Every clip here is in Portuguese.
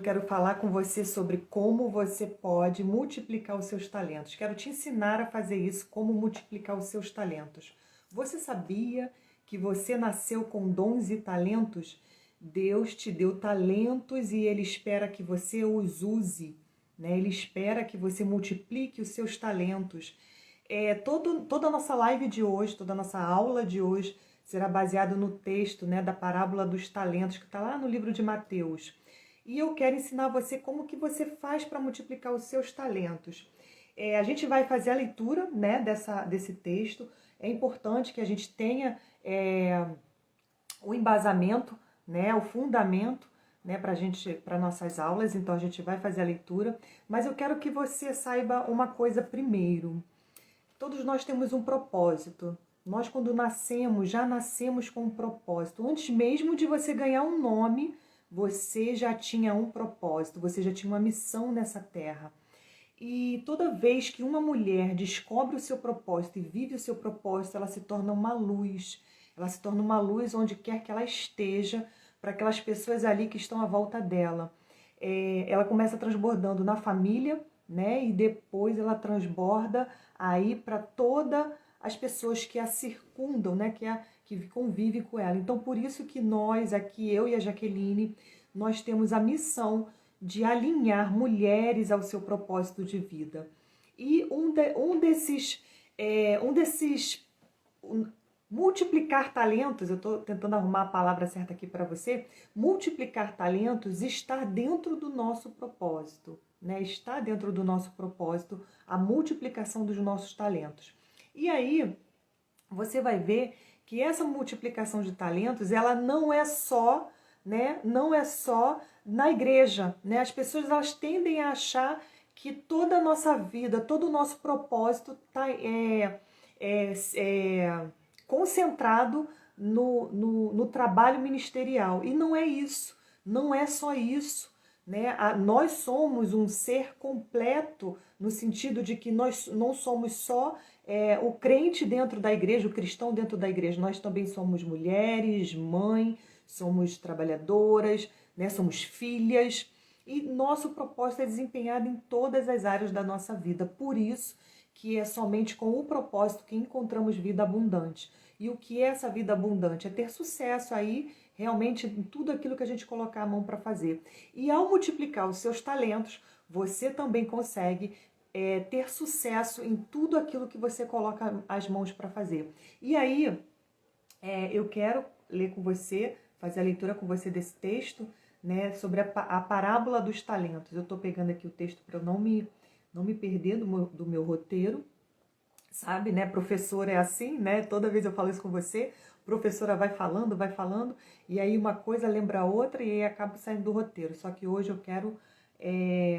Quero falar com você sobre como você pode multiplicar os seus talentos. Quero te ensinar a fazer isso, como multiplicar os seus talentos. Você sabia que você nasceu com dons e talentos? Deus te deu talentos e Ele espera que você os use, né? Ele espera que você multiplique os seus talentos. Toda a nossa live de hoje, toda a nossa aula de hoje será baseada no texto, né, da parábola dos talentos, que está lá no livro de Mateus. E eu quero ensinar você como que você faz para multiplicar os seus talentos. A gente vai fazer a leitura, né, desse texto. É importante que a gente tenha o embasamento, né, o fundamento, né, para nossas aulas. Então a gente vai fazer a leitura. Mas eu quero que você saiba uma coisa primeiro. Todos nós temos um propósito. Nós, quando nascemos, já nascemos com um propósito. Antes mesmo de você ganhar um nome, você já tinha um propósito, você já tinha uma missão nessa terra. E toda vez que uma mulher descobre o seu propósito e vive o seu propósito, ela se torna uma luz. Ela se torna uma luz onde quer que ela esteja, para aquelas pessoas ali que estão à volta dela. Ela começa transbordando na família, né? E depois ela transborda aí para todas as pessoas que a circundam, né? Que convivem com ela. Então, por isso que nós aqui, eu e a Jaqueline, nós temos a missão de alinhar mulheres ao seu propósito de vida. E multiplicar talentos, eu estou tentando arrumar a palavra certa aqui para você, multiplicar talentos está dentro do nosso propósito, né? Está dentro do nosso propósito a multiplicação dos nossos talentos. E aí, você vai ver que essa multiplicação de talentos, ela não é só, né? Não é só na igreja, né? As pessoas, elas tendem a achar que toda a nossa vida, todo o nosso propósito está concentrado no trabalho ministerial. E não é isso, não é só isso. Né? Nós somos um ser completo no sentido de que nós não somos só o crente dentro da igreja, o cristão dentro da igreja. Nós também somos mulheres, mãe, somos trabalhadoras, né? Somos filhas. E nosso propósito é desempenhado em todas as áreas da nossa vida. Por isso que é somente com o propósito que encontramos vida abundante. E o que é essa vida abundante? É ter sucesso aí realmente em tudo aquilo que a gente colocar a mão para fazer. E ao multiplicar os seus talentos, você também consegue ter sucesso em tudo aquilo que você coloca as mãos para fazer. E aí, eu quero ler com você, fazer a leitura com você desse texto, né, sobre a parábola dos talentos. Eu estou pegando aqui o texto para eu não me perder do meu roteiro. Sabe, né? Professora é assim, né? Toda vez eu falo isso com você, professora vai falando, e aí uma coisa lembra a outra e aí acaba saindo do roteiro. Só que hoje eu quero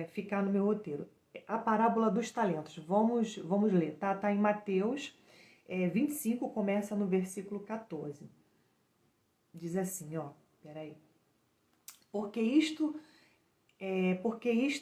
ficar no meu roteiro. A parábola dos talentos. Vamos ler, tá? Tá em Mateus 25, começa no versículo 14. Diz assim, ó, peraí. Porque isto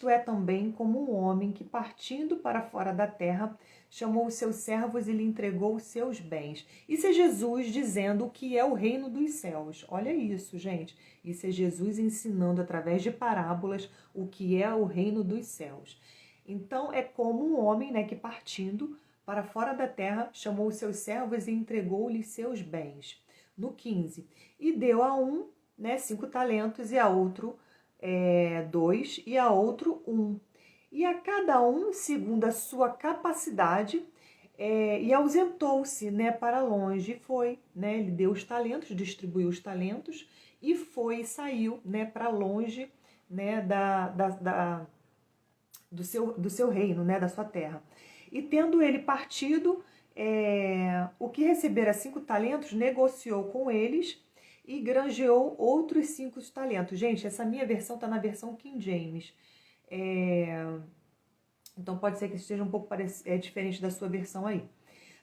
é também como um homem que, partindo para fora da terra, chamou os seus servos e lhe entregou os seus bens. Isso é Jesus dizendo o que é o reino dos céus. Olha isso, gente. Isso é Jesus ensinando através de parábolas o que é o reino dos céus. Então, é como um homem, né, que partindo para fora da terra, chamou os seus servos e entregou-lhes seus bens. No 15. E deu a um, né, 5 talentos e a outro 2 e a outro 1. E a cada um segundo a sua capacidade, e ausentou-se, né, para longe. Foi, né, ele deu os talentos, distribuiu os talentos e foi e saiu, né, para longe, né, do seu reino, né, da sua terra. E tendo ele partido, o que recebera 5 talentos, negociou com eles e granjeou outros 5 talentos. Gente, essa minha versão está na versão King James. Então pode ser que esteja um pouco diferente da sua versão aí.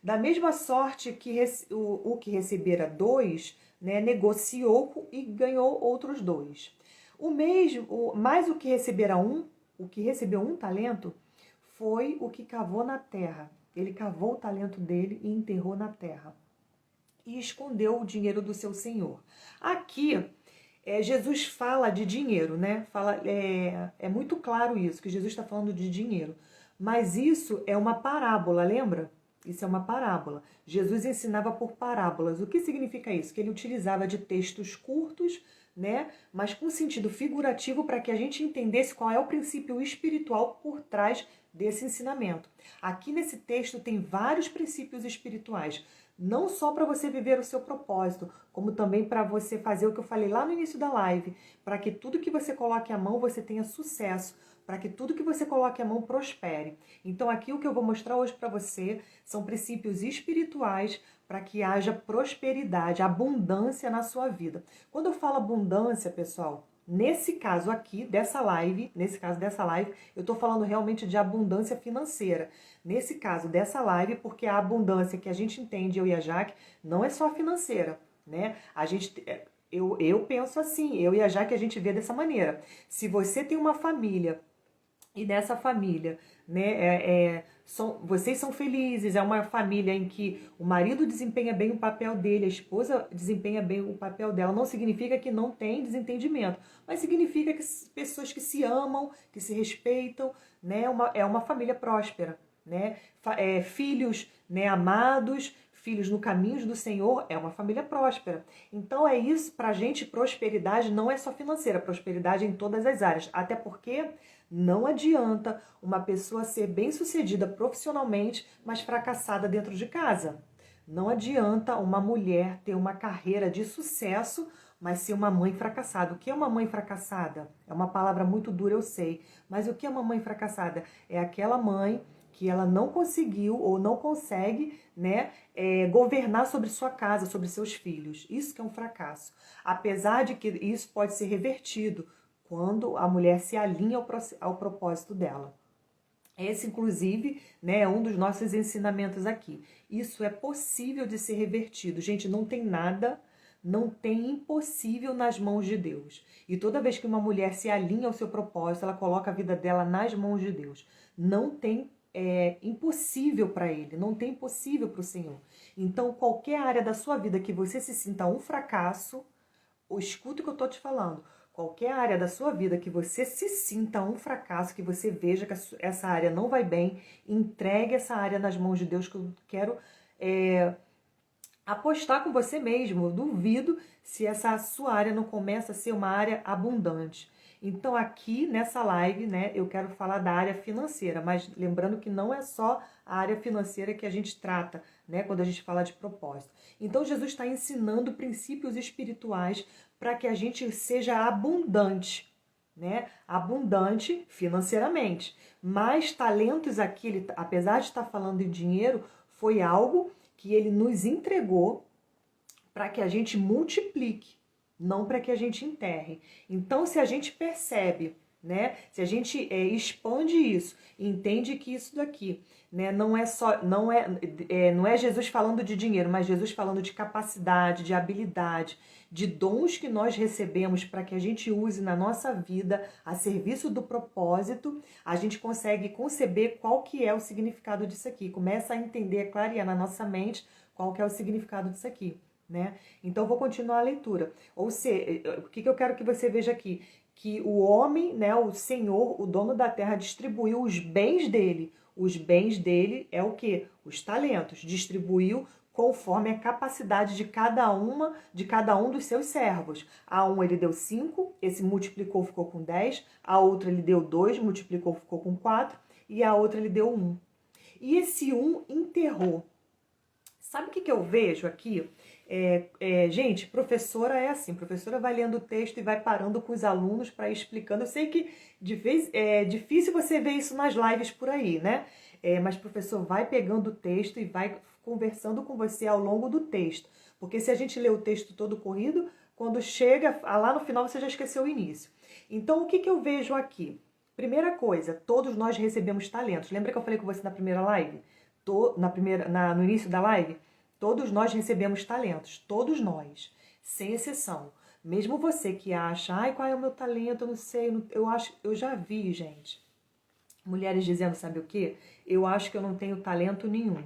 Da mesma sorte que o que recebera 2, né, negociou e ganhou outros 2. Mas o que recebera 1, o que recebeu 1 talento, foi o que cavou na terra. Ele cavou o talento dele e enterrou na terra. E escondeu o dinheiro do seu senhor. Aqui Jesus fala de dinheiro, né? É muito claro isso, que Jesus está falando de dinheiro. Mas isso é uma parábola, lembra? Isso é uma parábola. Jesus ensinava por parábolas. O que significa isso? Que ele utilizava de textos curtos, né? Mas com sentido figurativo para que a gente entendesse qual é o princípio espiritual por trás desse ensinamento. Aqui nesse texto tem vários princípios espirituais. Não só para você viver o seu propósito, como também para você fazer o que eu falei lá no início da live, para que tudo que você coloque a mão você tenha sucesso, para que tudo que você coloque a mão prospere. Então aqui o que eu vou mostrar hoje para você são princípios espirituais para que haja prosperidade, abundância na sua vida. Quando eu falo abundância, pessoal, nesse caso aqui, dessa live, eu estou falando realmente de abundância financeira. Nesse caso dessa live, porque a abundância que a gente entende, eu e a Jaque, não é só financeira, né? Eu penso assim, eu e a Jaque a gente vê dessa maneira. Se você tem uma família e nessa família, né, vocês são felizes, é uma família em que o marido desempenha bem o papel dele, a esposa desempenha bem o papel dela, não significa que não tem desentendimento, mas significa que pessoas que se amam, que se respeitam, né, é uma família próspera, né, filhos, né, amados, filhos no caminho do Senhor, é uma família próspera. Então é isso, pra gente, prosperidade não é só financeira, prosperidade em todas as áreas, até porque não adianta uma pessoa ser bem-sucedida profissionalmente, mas fracassada dentro de casa. Não adianta uma mulher ter uma carreira de sucesso, mas ser uma mãe fracassada. O que é uma mãe fracassada? É uma palavra muito dura, eu sei. Mas o que é uma mãe fracassada? É aquela mãe que ela não conseguiu ou não consegue, né, governar sobre sua casa, sobre seus filhos. Isso que é um fracasso. Apesar de que isso pode ser revertido quando a mulher se alinha ao propósito dela. Esse, inclusive, né, é um dos nossos ensinamentos aqui. Isso é possível de ser revertido. Gente, não tem nada, não tem impossível nas mãos de Deus. E toda vez que uma mulher se alinha ao seu propósito, ela coloca a vida dela nas mãos de Deus. Não tem impossível para Ele, não tem impossível para o Senhor. Então, qualquer área da sua vida que você se sinta um fracasso, escuta o que eu estou te falando. Qualquer área da sua vida que você se sinta um fracasso, que você veja que essa área não vai bem, entregue essa área nas mãos de Deus, que eu quero apostar com você mesmo. Eu duvido se essa sua área não começa a ser uma área abundante. Então aqui nessa live, né, eu quero falar da área financeira, mas lembrando que não é só a área financeira que a gente trata, né, quando a gente fala de propósito. Então Jesus está ensinando princípios espirituais para que a gente seja abundante, né, abundante financeiramente. Mas talentos aqui, ele, apesar de estar falando de dinheiro, foi algo que ele nos entregou para que a gente multiplique, não para que a gente enterre. Então, se a gente percebe, né, se a gente expande isso, entende que isso daqui, né, não é Jesus falando de dinheiro, mas Jesus falando de capacidade, de habilidade, de dons que nós recebemos para que a gente use na nossa vida a serviço do propósito, a gente consegue conceber qual que é o significado disso aqui, começa a entender, clarear na nossa mente qual que é o significado disso aqui. Né? Então, vou continuar a leitura. Ou seja, o que eu quero que você veja aqui? Que o homem, né, o Senhor, o dono da terra, distribuiu os bens dele. Os bens dele é o quê? Os talentos. Distribuiu conforme a capacidade de cada um dos seus servos. A um ele deu 5, esse multiplicou, ficou com 10. A outra ele deu 2, multiplicou, ficou com 4. E a outra ele deu 1. E esse 1 enterrou. Sabe o que eu vejo aqui? Gente, professora é assim, professora vai lendo o texto e vai parando com os alunos para ir explicando. Eu sei que é difícil você ver isso nas lives por aí, né? Mas o professor vai pegando o texto e vai conversando com você ao longo do texto. Porque se a gente lê o texto todo corrido, quando chega lá no final você já esqueceu o início. Então, o que eu vejo aqui? Primeira coisa, todos nós recebemos talentos. Lembra que eu falei com você na primeira live? No início da live? Todos nós recebemos talentos, todos nós, sem exceção. Mesmo você que acha, ai, qual é o meu talento, eu não sei, eu já vi, gente, mulheres dizendo, sabe o quê? Eu acho que eu não tenho talento nenhum.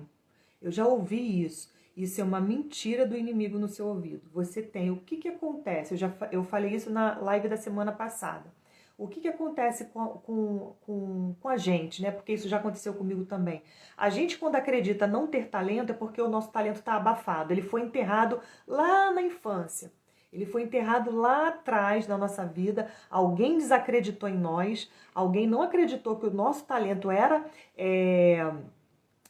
Eu já ouvi isso. Isso é uma mentira do inimigo no seu ouvido. Você tem. O que acontece? Eu falei isso na live da semana passada. O que acontece com a gente, né? Porque isso já aconteceu comigo também. A gente, quando acredita não ter talento, é porque o nosso talento está abafado. Ele foi enterrado lá na infância. Ele foi enterrado lá atrás da nossa vida. Alguém desacreditou em nós. Alguém não acreditou que o nosso talento era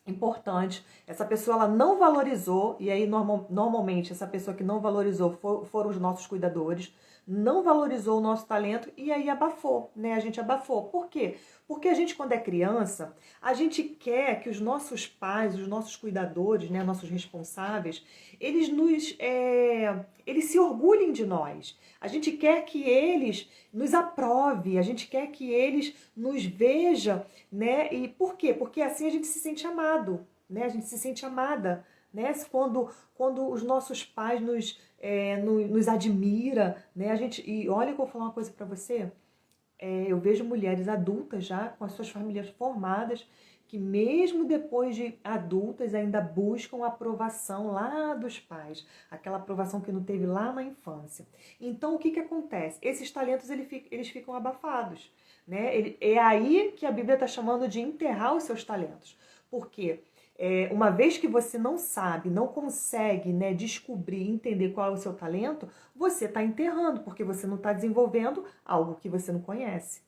importante. Essa pessoa ela não valorizou. E aí, normalmente, essa pessoa que não valorizou foram os nossos cuidadores. Não valorizou o nosso talento e aí abafou, né? A gente abafou. Por quê? Porque a gente, quando é criança, a gente quer que os nossos pais, os nossos cuidadores, né, nossos responsáveis, eles se orgulhem de nós. A gente quer que eles nos aprovem, a gente quer que eles nos vejam, né? E por quê? Porque assim a gente se sente amado, né? A gente se sente amada, né? Quando os nossos pais nos admira, né? E olha que eu vou falar uma coisa para você. Eu vejo mulheres adultas já, com as suas famílias formadas, que mesmo depois de adultas ainda buscam a aprovação lá dos pais, aquela aprovação que não teve lá na infância. Então, o que acontece? Esses talentos eles ficam abafados, né? É aí que a Bíblia está chamando de enterrar os seus talentos. Por quê? Uma vez que você não sabe, não consegue, né, descobrir, entender qual é o seu talento, você está enterrando, porque você não está desenvolvendo algo que você não conhece,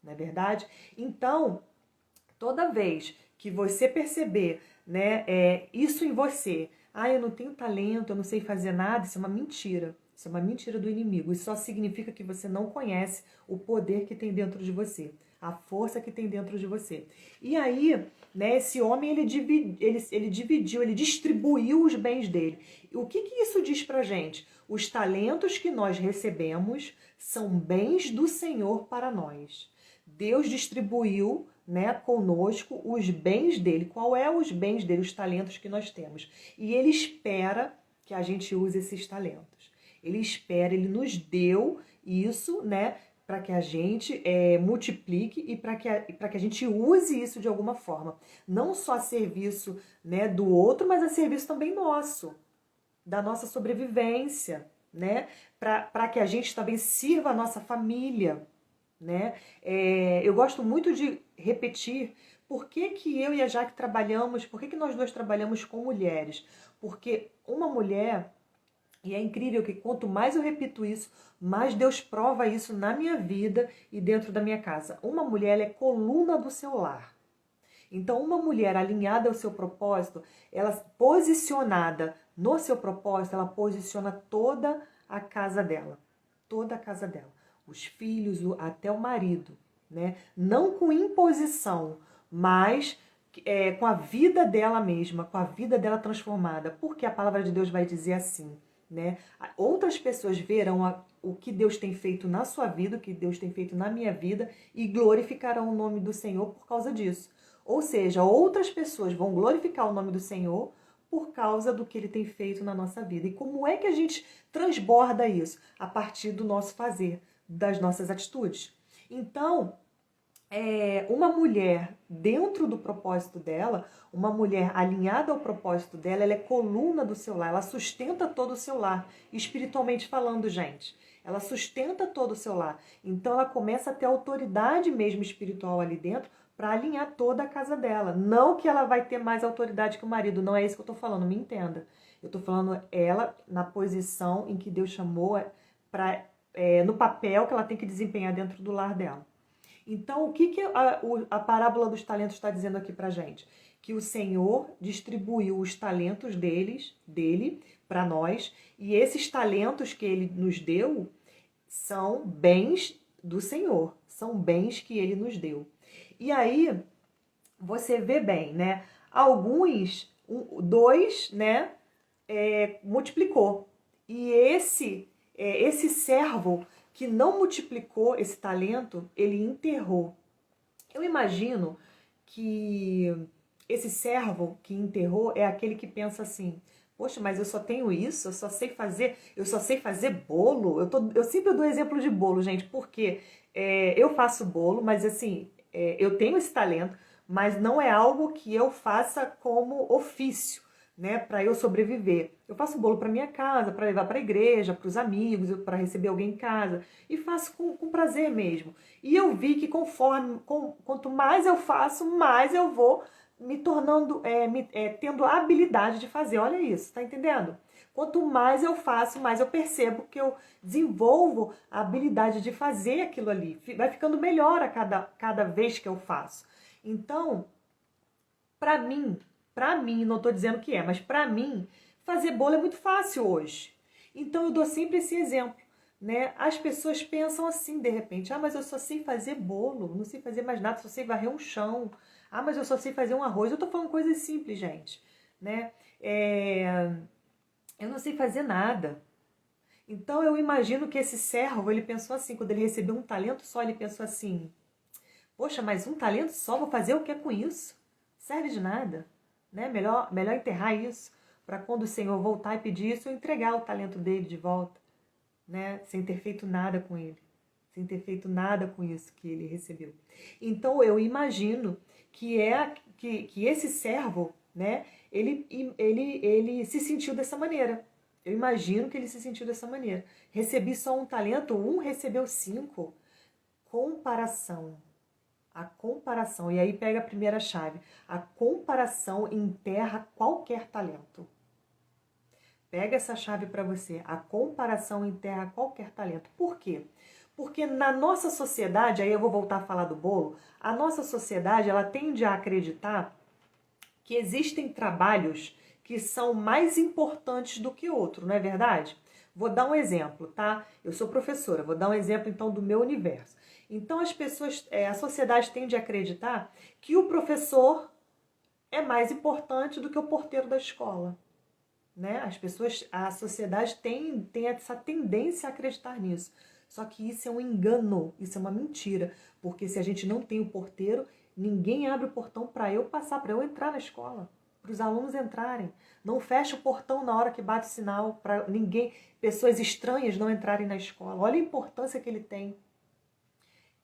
não é verdade? Então, toda vez que você perceber, né, isso em você, eu não tenho talento, eu não sei fazer nada, isso é uma mentira. Isso é uma mentira do inimigo. Isso só significa que você não conhece o poder que tem dentro de você, a força que tem dentro de você. E aí, né, esse homem, ele dividiu, ele distribuiu os bens dele. E o que isso diz pra gente? Os talentos que nós recebemos são bens do Senhor para nós. Deus distribuiu, né, conosco os bens dele. Qual é os bens dele, os talentos que nós temos? E ele espera que a gente use esses talentos. Ele espera, ele nos deu isso, né, para que a gente multiplique e para que a gente use isso de alguma forma. Não só a serviço, né, do outro, mas a serviço também nosso, da nossa sobrevivência, né, para que a gente também sirva a nossa família, né. Eu gosto muito de repetir por que eu e a Jaque trabalhamos, por que nós dois trabalhamos com mulheres. Porque uma mulher... E é incrível que quanto mais eu repito isso, mais Deus prova isso na minha vida e dentro da minha casa. Uma mulher ela é coluna do seu lar. Então, uma mulher alinhada ao seu propósito, ela posicionada no seu propósito, ela posiciona toda a casa dela. Toda a casa dela. Os filhos, até o marido, né? Não com imposição, mas com a vida dela mesma, com a vida dela transformada. Porque a palavra de Deus vai dizer assim, né? Outras pessoas verão o que Deus tem feito na sua vida, o que Deus tem feito na minha vida e glorificarão o nome do Senhor por causa disso. Ou seja, outras pessoas vão glorificar o nome do Senhor por causa do que Ele tem feito na nossa vida. E como é que a gente transborda isso? A partir do nosso fazer, das nossas atitudes. Então, uma mulher dentro do propósito dela, uma mulher alinhada ao propósito dela, ela é coluna do seu lar, ela sustenta todo o seu lar, espiritualmente falando, gente. Ela sustenta todo o seu lar. Então ela começa a ter autoridade mesmo espiritual ali dentro para alinhar toda a casa dela. Não que ela vai ter mais autoridade que o marido, não é isso que eu tô falando, me entenda. Eu tô falando ela na posição em que Deus chamou no papel que ela tem que desempenhar dentro do lar dela. Então, o que a parábola dos talentos está dizendo aqui pra gente? Que o Senhor distribuiu os talentos dele para nós, e esses talentos que ele nos deu são bens do Senhor, são bens que ele nos deu. E aí, você vê bem, né? Dois, né, multiplicou. E esse servo que não multiplicou esse talento, ele enterrou. Eu imagino que esse servo que enterrou é aquele que pensa assim: poxa, mas eu só tenho isso, eu só sei fazer bolo. Eu sempre dou exemplo de bolo, gente, porque eu faço bolo, mas assim, eu tenho esse talento, mas não é algo que eu faça como ofício, né, para eu sobreviver. Eu faço bolo para minha casa, para levar para a igreja, para os amigos, para receber alguém em casa, e faço com prazer mesmo. E eu vi que quanto mais eu faço, mais eu vou me tornando, tendo a habilidade de fazer. Olha isso, tá entendendo? Quanto mais eu faço, mais eu percebo que eu desenvolvo a habilidade de fazer aquilo ali. Vai ficando melhor a cada vez que eu faço. Então, para mim, não estou dizendo que é, mas para mim, fazer bolo é muito fácil hoje. Então eu dou sempre esse exemplo, né? As pessoas pensam assim, de repente, mas eu só sei fazer bolo, não sei fazer mais nada, só sei varrer um chão. Mas eu só sei fazer um arroz. Eu tô falando coisas simples, gente, né? Eu não sei fazer nada. Então eu imagino que esse servo, ele pensou assim, quando ele recebeu um talento só, ele pensou assim, poxa, mas um talento só, vou fazer o que é com isso? Serve de nada, né? Melhor enterrar isso, para quando o Senhor voltar e pedir isso, eu entregar o talento dele de volta, né? Sem ter feito nada com ele, sem ter feito nada com isso que ele recebeu. Então eu imagino que esse servo, né? Ele se sentiu dessa maneira. Eu imagino que ele se sentiu dessa maneira. Recebi só um talento, um recebeu 5. Comparação. A comparação. E aí pega a primeira chave. A comparação enterra qualquer talento. Pega essa chave para você. A comparação enterra qualquer talento. Por quê? Porque na nossa sociedade, aí eu vou voltar a falar do bolo, a nossa sociedade, ela tende a acreditar que existem trabalhos que são mais importantes do que outro, não é verdade? Vou dar um exemplo, tá? Eu sou professora, vou dar um exemplo então do meu universo. Então as pessoas, a sociedade tende a acreditar que o professor é mais importante do que o porteiro da escola, né? A sociedade tem essa tendência a acreditar nisso. Só que isso é um engano, isso é uma mentira, porque se a gente não tem o porteiro, ninguém abre o portão para eu passar, para eu entrar na escola, para os alunos entrarem. Não fecha o portão na hora que bate o sinal para pessoas estranhas não entrarem na escola. Olha a importância que ele tem.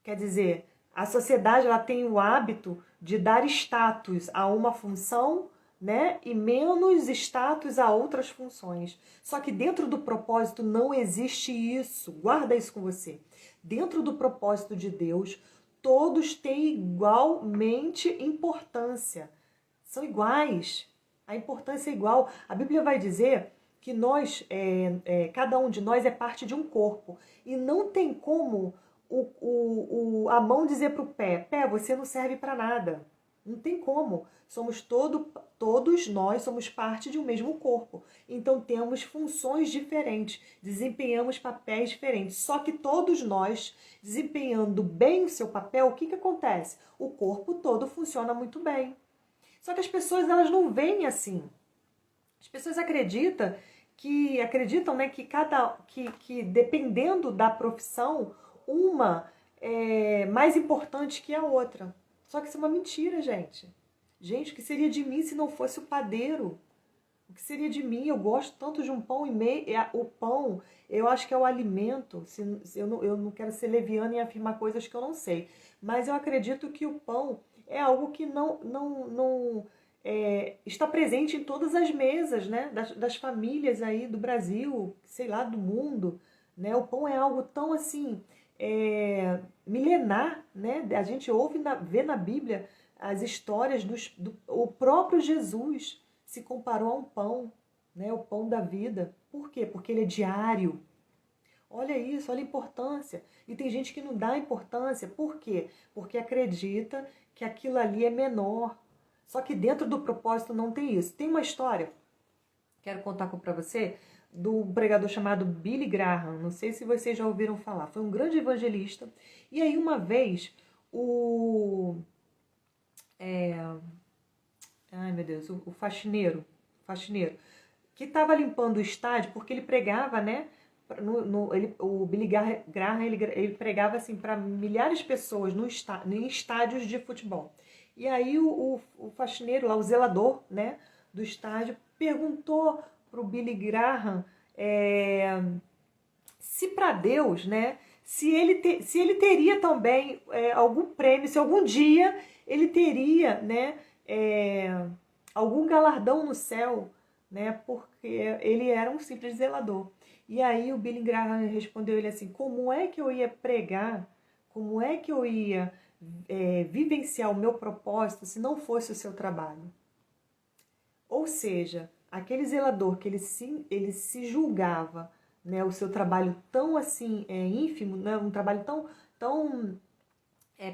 Quer dizer, a sociedade ela tem o hábito de dar status a uma função, né, e menos status a outras funções. Só que dentro do propósito não existe isso. Guarda isso com você. Dentro do propósito de Deus, todos têm igualmente importância. São iguais. A importância é igual. A Bíblia vai dizer que nós, cada um de nós é parte de um corpo. E não tem como a mão dizer para o pé, você não serve para nada. Não tem como. Todos nós somos parte de um mesmo corpo. Então temos funções diferentes, desempenhamos papéis diferentes. Só que todos nós, desempenhando bem o seu papel, o que que acontece? O corpo todo funciona muito bem. Só que as pessoas elas não veem assim. As pessoas acreditam, né, que dependendo da profissão, uma é mais importante que a outra. Só que isso é uma mentira, gente. Gente, o que seria de mim se não fosse o padeiro? O que seria de mim? Eu gosto tanto de um pão e meio. O pão, eu acho que é o alimento. Eu não quero ser leviana e afirmar coisas que eu não sei. Mas eu acredito que o pão é algo que não está presente em todas as mesas, né? Das famílias aí do Brasil, sei lá, do mundo. Né? O pão é algo tão assim, milenar, né? A gente vê na Bíblia as histórias o próprio Jesus se comparou a um pão, né? O pão da vida. Por quê? Porque ele é diário. Olha isso, olha a importância. E tem gente que não dá importância. Por quê? Porque acredita que aquilo ali é menor. Só que dentro do propósito não tem isso. Tem uma história, quero contar para você, do pregador chamado Billy Graham. Não sei se vocês já ouviram falar. Foi um grande evangelista. E aí uma vez ai meu Deus, o faxineiro, que estava limpando o estádio, porque ele pregava, né? O Billy Graham, ele pregava assim para milhares de pessoas em estádios de futebol. E aí o faxineiro lá, o zelador, né, do estádio, perguntou para o Billy Graham se para Deus, né, se ele teria também algum prêmio, se algum dia ele teria, né, algum galardão no céu né? Porque ele era um simples zelador. E aí o Billy Graham respondeu ele assim, como é que eu ia pregar, como é que eu ia vivenciar o meu propósito se não fosse o seu trabalho? Ou seja, aquele zelador que ele se julgava, né, o seu trabalho tão assim ínfimo, né, um trabalho tão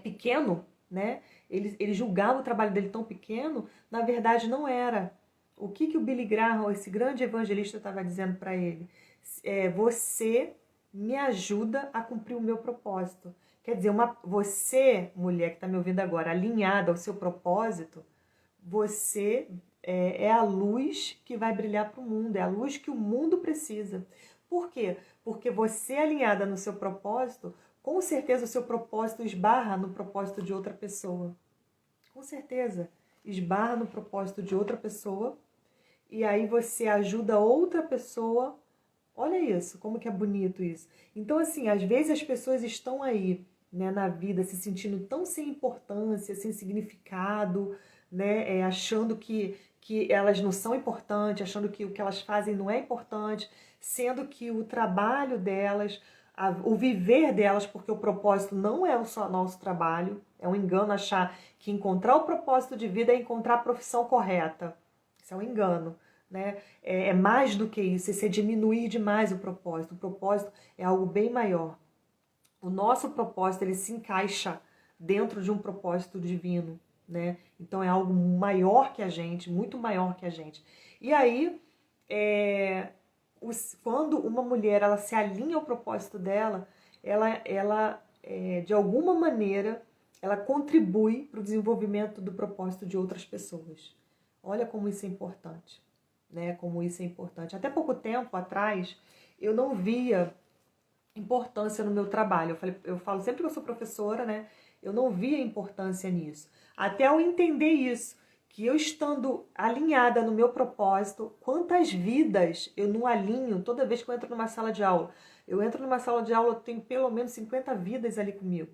pequeno, né? Ele julgava o trabalho dele tão pequeno, na verdade não era. O que o Billy Graham, esse grande evangelista, estava dizendo para ele? Você me ajuda a cumprir o meu propósito. Quer dizer, você, mulher que está me ouvindo agora, alinhada ao seu propósito, você é a luz que vai brilhar para o mundo, é a luz que o mundo precisa. Por quê? Porque você alinhada no seu propósito, com certeza o seu propósito esbarra no propósito de outra pessoa. Com certeza. Esbarra no propósito de outra pessoa e aí você ajuda outra pessoa. Olha isso, como que é bonito isso. Então, assim, às vezes as pessoas estão aí, né, na vida se sentindo tão sem importância, sem significado, né, achando que elas não são importantes, achando que o que elas fazem não é importante, sendo que o trabalho delas, o viver delas, porque o propósito não é o só nosso trabalho, é um engano achar que encontrar o propósito de vida é encontrar a profissão correta. Isso é um engano. Né? É mais do que isso, isso é diminuir demais o propósito. O propósito é algo bem maior. O nosso propósito ele se encaixa dentro de um propósito divino, né? Então é algo maior que a gente, muito maior que a gente. E aí, quando uma mulher ela se alinha ao propósito dela, ela de alguma maneira, ela contribui para o desenvolvimento do propósito de outras pessoas. Olha como isso é importante. Né, como isso é importante. Até pouco tempo atrás, eu não via importância no meu trabalho. Eu falo sempre que eu sou professora, né? Eu não via importância nisso. Até eu entender isso, que eu estando alinhada no meu propósito, quantas vidas eu não alinho toda vez que eu entro numa sala de aula. Eu entro numa sala de aula, eu tenho pelo menos 50 vidas ali comigo.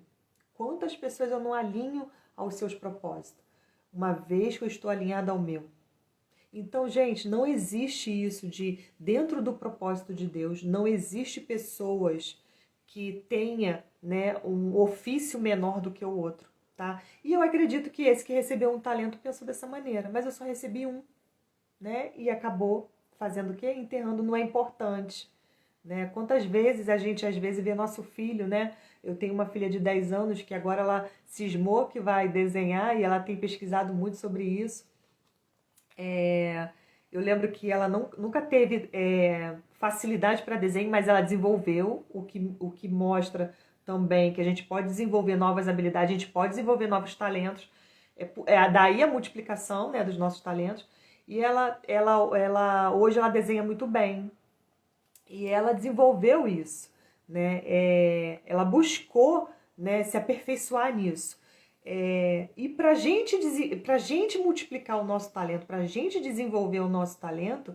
Quantas pessoas eu não alinho aos seus propósitos? Uma vez que eu estou alinhada ao meu. Então, gente, não existe isso de, dentro do propósito de Deus, não existe pessoas que tenha, né, um ofício menor do que o outro, tá? E eu acredito que esse que recebeu um talento pensou dessa maneira, mas eu só recebi um, né? E acabou fazendo o quê? Enterrando, não é importante, né? Quantas vezes a gente, às vezes, vê nosso filho, né? Eu tenho uma filha de 10 anos que agora ela cismou que vai desenhar e ela tem pesquisado muito sobre isso. Eu lembro que ela nunca teve facilidade para desenho, mas ela desenvolveu, o que mostra também que a gente pode desenvolver novas habilidades, a gente pode desenvolver novos talentos. Daí a multiplicação, né, dos nossos talentos. E hoje ela desenha muito bem. E ela desenvolveu isso, né? Ela buscou, né, se aperfeiçoar nisso. E para gente multiplicar o nosso talento, para a gente desenvolver o nosso talento,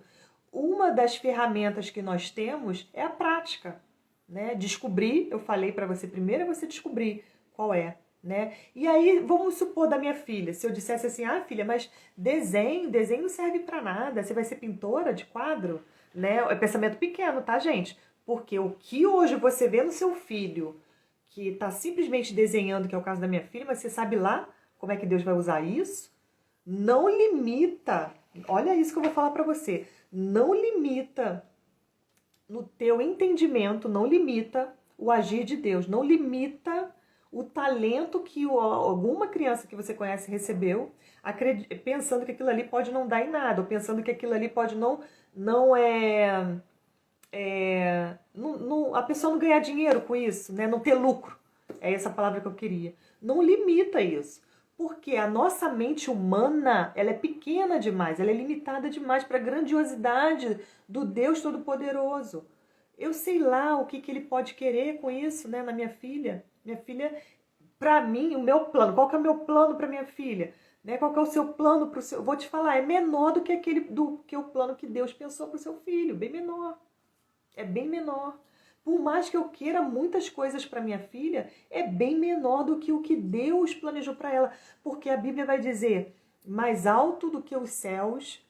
uma das ferramentas que nós temos é a prática, né? Descobrir, eu falei para você primeiro, é você descobrir qual é, né? E aí, vamos supor da minha filha, se eu dissesse assim, filha, mas desenho não serve para nada, você vai ser pintora de quadro, né? É pensamento pequeno, tá, gente? Porque o que hoje você vê no seu filho, que está simplesmente desenhando, que é o caso da minha filha, mas você sabe lá como é que Deus vai usar isso? Não limita, olha isso que eu vou falar para você, não limita no teu entendimento, não limita o agir de Deus, não limita o talento que alguma criança que você conhece recebeu, pensando que aquilo ali pode não dar em nada, ou pensando que aquilo ali pode a pessoa não ganhar dinheiro com isso, né? Não ter lucro. É essa palavra que eu queria. Não limita isso. Porque a nossa mente humana, ela é pequena demais, ela é limitada demais para a grandiosidade do Deus Todo-Poderoso. Eu sei lá o que ele pode querer com isso, né, na minha filha. Minha filha, para mim, o meu plano, qual que é o meu plano para minha filha? Né? Qual que é o seu plano para o seu... Vou te falar, é menor do que o plano que Deus pensou para o seu filho, bem menor. É bem menor. Por mais que eu queira muitas coisas para minha filha, é bem menor do que o que Deus planejou para ela. Porque a Bíblia vai dizer, mais alto do que os céus,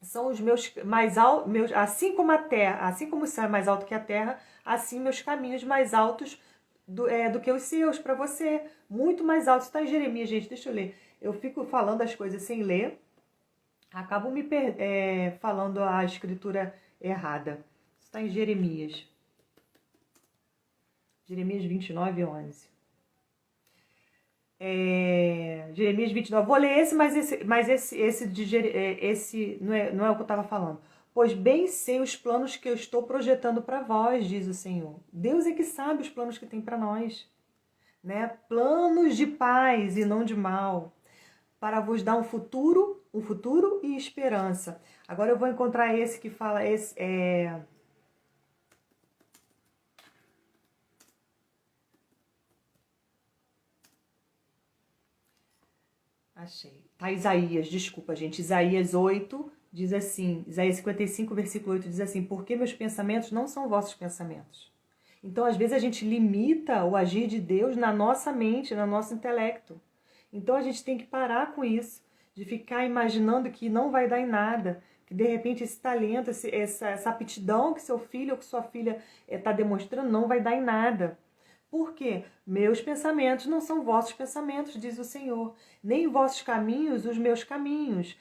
são os meus mais altos, assim como a terra, assim como o céu é mais alto que a terra, assim meus caminhos mais altos do que os seus para você, muito mais altos. Está em Jeremias, gente, deixa eu ler. Eu fico falando as coisas sem ler, acabo falando a escritura errada. Está em Jeremias. Jeremias 29, 11. Jeremias 29. Vou ler esse, mas esse não é o que eu estava falando. Pois bem sei os planos que eu estou projetando para vós, diz o Senhor. Deus é que sabe os planos que tem para nós, né? Planos de paz e não de mal, para vos dar um futuro e esperança. Agora eu vou encontrar esse que fala Achei. Tá, Isaías, desculpa, gente. Isaías 8 diz assim, Isaías 55, versículo 8 diz assim: porque meus pensamentos não são vossos pensamentos. Então, às vezes, a gente limita o agir de Deus na nossa mente, no nosso intelecto. Então, a gente tem que parar com isso, de ficar imaginando que não vai dar em nada, que de repente esse talento, essa aptidão que seu filho ou que sua filha está demonstrando não vai dar em nada. Por quê? Meus pensamentos não são vossos pensamentos, diz o Senhor, nem vossos caminhos os meus caminhos.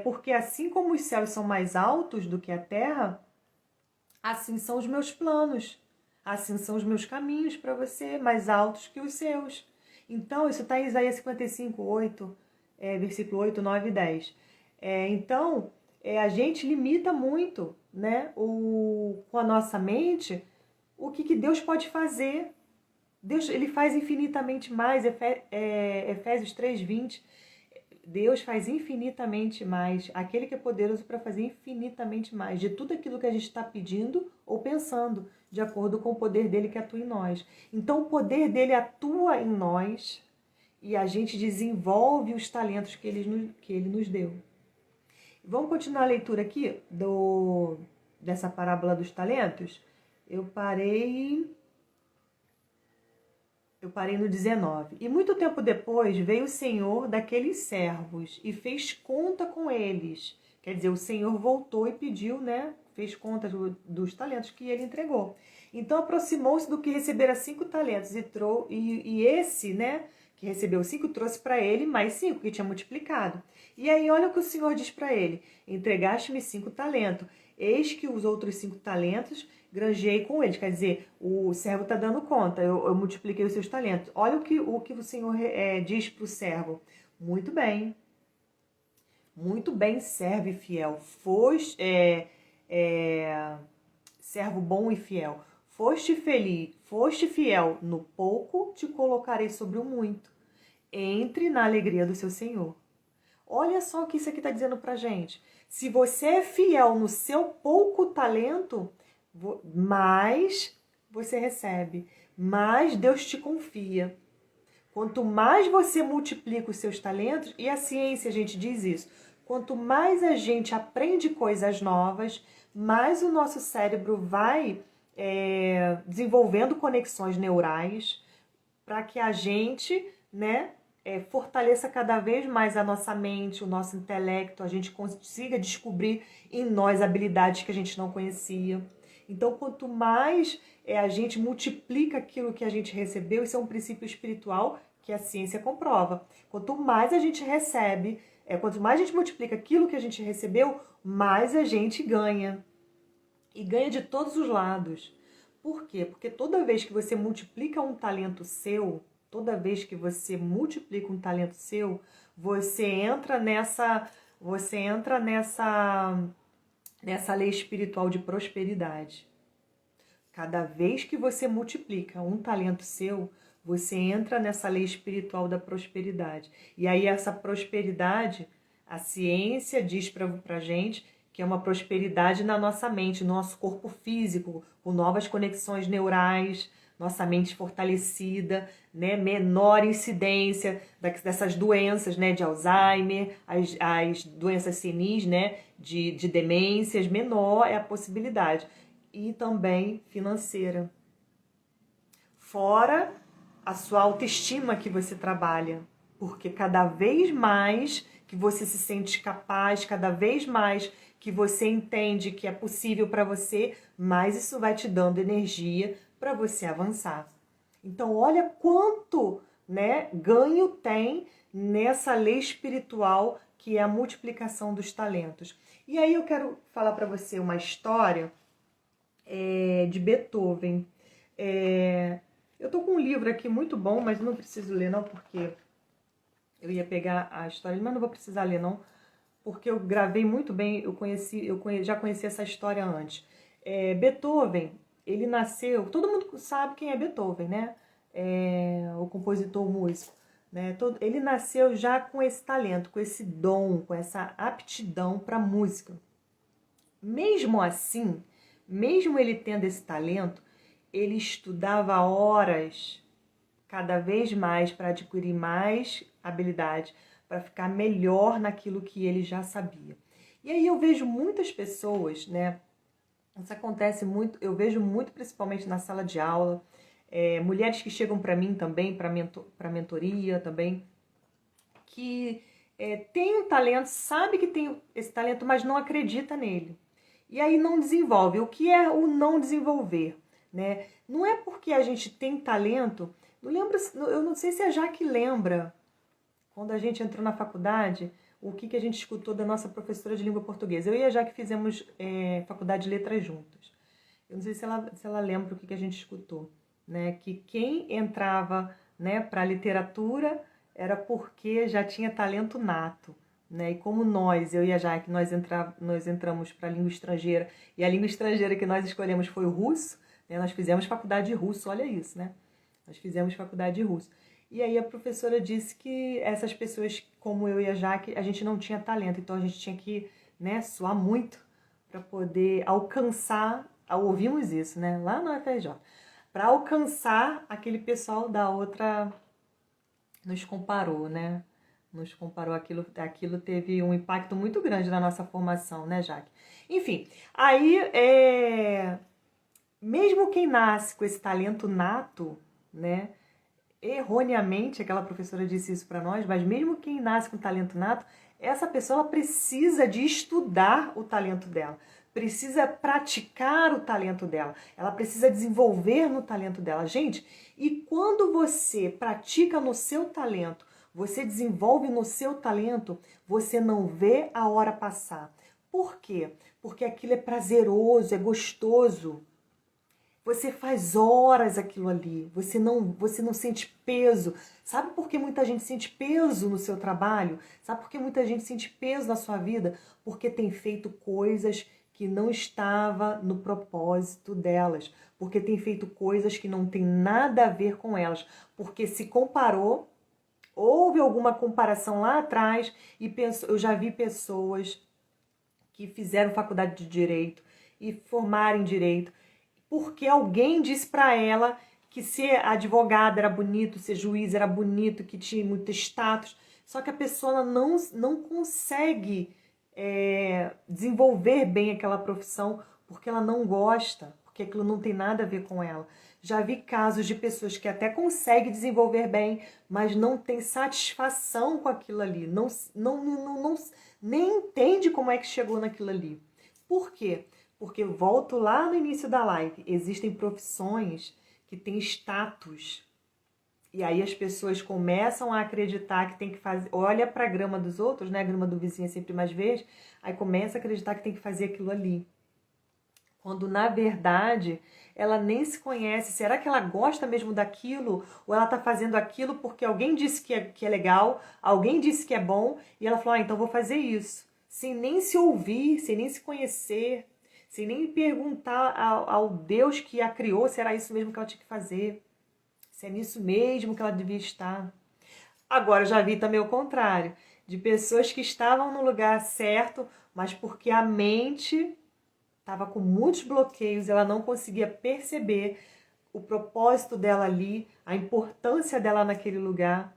Porque assim como os céus são mais altos do que a terra, assim são os meus planos, assim são os meus caminhos para você, mais altos que os seus. Então, isso está em Isaías 55, 8, versículo 8, 9 e 10. Então, a gente limita muito, né, com a nossa mente o que Deus pode fazer. Deus, ele faz infinitamente mais, Efésios 3:20. Deus faz infinitamente mais, aquele que é poderoso para fazer infinitamente mais de tudo aquilo que a gente está pedindo ou pensando, de acordo com o poder dele que atua em nós. Então o poder dele atua em nós e a gente desenvolve os talentos que ele nos deu. Vamos continuar a leitura aqui dessa parábola dos talentos? Eu parei no 19. E muito tempo depois veio o Senhor daqueles servos e fez conta com eles. Quer dizer, o Senhor voltou e pediu, né? Fez conta dos talentos que ele entregou. Então aproximou-se do que recebera 5 talentos e esse, né? Que recebeu 5 trouxe para ele mais 5, que tinha multiplicado. E aí olha o que o Senhor diz para ele: entregaste-me 5 talentos. Eis que os outros 5 talentos granjeei com eles. Quer dizer, o servo está dando conta, eu multipliquei os seus talentos. Olha o que o Senhor diz para o servo: muito bem, servo e fiel. Servo bom e fiel. Foste fiel no pouco, te colocarei sobre o muito. Entre na alegria do seu Senhor. Olha só o que isso aqui está dizendo pra gente. Se você é fiel no seu pouco talento, mais você recebe, mais Deus te confia. Quanto mais você multiplica os seus talentos, e a ciência, a gente diz isso, quanto mais a gente aprende coisas novas, mais o nosso cérebro vai desenvolvendo conexões neurais para que a gente, né, fortaleça cada vez mais a nossa mente, o nosso intelecto, a gente consiga descobrir em nós habilidades que a gente não conhecia. Então, quanto mais a gente multiplica aquilo que a gente recebeu, isso é um princípio espiritual que a ciência comprova. Quanto mais a gente recebe, quanto mais a gente multiplica aquilo que a gente recebeu, mais a gente ganha. E ganha de todos os lados. Por quê? Porque toda vez que você multiplica um talento seu, você entra nessa lei espiritual de prosperidade. Cada vez que você multiplica um talento seu, você entra nessa lei espiritual da prosperidade. E aí essa prosperidade, a ciência diz pra gente que é uma prosperidade na nossa mente, no nosso corpo físico, com novas conexões neurais, nossa mente fortalecida, né? Menor incidência dessas doenças, né? De Alzheimer, as doenças senis, né? De demências, menor é a possibilidade. E também financeira. Fora a sua autoestima que você trabalha. Porque cada vez mais que você se sente capaz, cada vez mais que você entende que é possível para você, mais isso vai te dando energia para você avançar. Então, olha quanto, né, ganho tem nessa lei espiritual que é a multiplicação dos talentos. E aí eu quero falar para você uma história de Beethoven. Eu tô com um livro aqui muito bom, mas não preciso ler não, porque eu ia pegar a história, mas não vou precisar ler não, porque eu gravei muito bem, já conheci essa história antes. Beethoven, ele nasceu, todo mundo sabe quem é Beethoven, né? O compositor, o músico. Né? Ele nasceu já com esse talento, com esse dom, com essa aptidão para música. Mesmo assim, mesmo ele tendo esse talento, ele estudava horas, cada vez mais, para adquirir mais habilidade, para ficar melhor naquilo que ele já sabia. E aí eu vejo muitas pessoas, né? Isso acontece muito, eu vejo muito principalmente na sala de aula, mulheres que chegam para mim também, para mentoria também, que tem um talento, sabe que tem esse talento, mas não acredita nele. E aí não desenvolve. O que é o não desenvolver? Né? Não é porque a gente tem talento, eu não sei se a Jaque lembra, quando a gente entrou na faculdade, o que a gente escutou da nossa professora de língua portuguesa. Eu e a Jaque fizemos faculdade de letras juntas. Eu não sei se ela lembra o que a gente escutou. Né? Que quem entrava, né, para a literatura era porque já tinha talento nato. Né? E como eu e a Jaque, nós entramos para a língua estrangeira, e a língua estrangeira que nós escolhemos foi o russo, né? Nós fizemos faculdade de russo, olha isso, né? Nós fizemos faculdade de russo. E aí a professora disse que essas pessoas, como eu e a Jaque, a gente não tinha talento, então a gente tinha que, né, suar muito para poder alcançar, ouvimos isso, né, lá no FRJ, para alcançar aquele pessoal da outra, nos comparou, né? Nos comparou, aquilo teve um impacto muito grande na nossa formação, né, Jaque? Enfim, aí, mesmo quem nasce com esse talento nato, né, erroneamente, aquela professora disse isso para nós, mas mesmo quem nasce com talento nato, essa pessoa precisa de estudar o talento dela, precisa praticar o talento dela, ela precisa desenvolver no talento dela. Gente, e quando você pratica no seu talento, você desenvolve no seu talento, você não vê a hora passar. Por quê? Porque aquilo é prazeroso, é gostoso. Você faz horas aquilo ali, você não sente peso. Sabe por que muita gente sente peso no seu trabalho? Sabe por que muita gente sente peso na sua vida? Porque tem feito coisas que não estava no propósito delas. Porque tem feito coisas que não tem nada a ver com elas. Porque se comparou, houve alguma comparação lá atrás e eu já vi pessoas que fizeram faculdade de Direito e formaram em Direito porque alguém disse para ela que ser advogada era bonito, ser juiz era bonito, que tinha muito status. Só que a pessoa não consegue desenvolver bem aquela profissão porque ela não gosta, porque aquilo não tem nada a ver com ela. Já vi casos de pessoas que até conseguem desenvolver bem, mas não tem satisfação com aquilo ali, nem entende como é que chegou naquilo ali. Por quê? Porque eu volto lá no início da live, existem profissões que têm status. E aí as pessoas começam a acreditar que tem que fazer... Olha para a grama dos outros, né? A grama do vizinho é sempre mais verde. Aí começa a acreditar que tem que fazer aquilo ali. Quando, na verdade, ela nem se conhece. Será que ela gosta mesmo daquilo? Ou ela está fazendo aquilo porque alguém disse que é legal, alguém disse que é bom, e ela falou, então vou fazer isso. Sem nem se ouvir, sem nem se conhecer, sem nem perguntar ao Deus que a criou se era isso mesmo que ela tinha que fazer, se é nisso mesmo que ela devia estar. Agora, já vi também o contrário, de pessoas que estavam no lugar certo, mas porque a mente estava com muitos bloqueios, ela não conseguia perceber o propósito dela ali, a importância dela naquele lugar.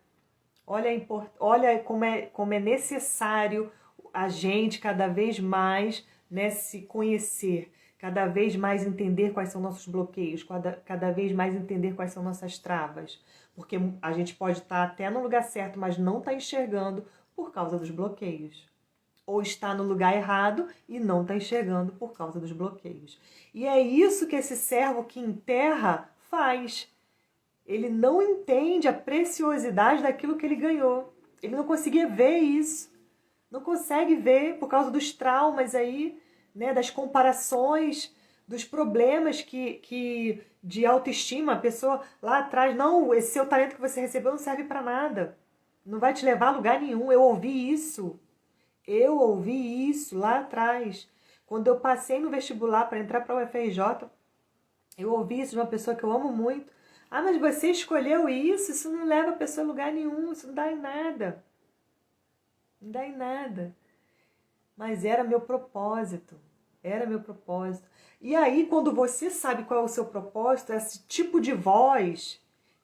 Olha como é necessário a gente cada vez mais, né, se conhecer, cada vez mais entender quais são nossos bloqueios, cada vez mais entender quais são nossas travas. Porque a gente pode estar até no lugar certo, mas não está enxergando por causa dos bloqueios. Ou está no lugar errado e não está enxergando por causa dos bloqueios. E é isso que esse servo que enterra faz. Ele não entende a preciosidade daquilo que ele ganhou. Ele não conseguia ver isso. Não consegue ver por causa dos traumas aí, né, das comparações, dos problemas que de autoestima, a pessoa lá atrás, não, esse seu talento que você recebeu não serve para nada. Não vai te levar a lugar nenhum. Eu ouvi isso. Eu ouvi isso lá atrás. Quando eu passei no vestibular para entrar para o UFRJ, eu ouvi isso de uma pessoa que eu amo muito. Ah, mas você escolheu isso não leva a pessoa a lugar nenhum, isso não dá em nada. Não dá em nada. Mas era meu propósito. Era meu propósito. E aí, quando você sabe qual é o seu propósito, esse tipo de voz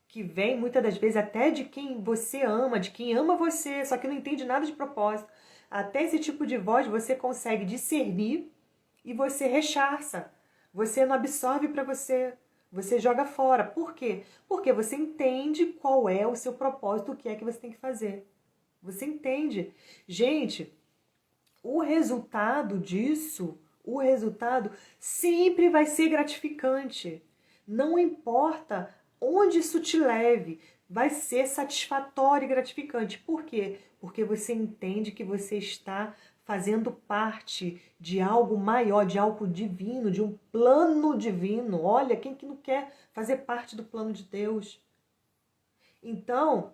que vem muitas das vezes até de quem você ama, de quem ama você, só que não entende nada de propósito. Até esse tipo de voz você consegue discernir e você rechaça. Você não absorve para você. Você joga fora. Por quê? Porque você entende qual é o seu propósito, o que é que você tem que fazer. Você entende. Gente, o resultado disso, o resultado sempre vai ser gratificante. Não importa onde isso te leve, vai ser satisfatório e gratificante. Por quê? Porque você entende que você está fazendo parte de algo maior, de algo divino, de um plano divino. Olha, quem que não quer fazer parte do plano de Deus? Então,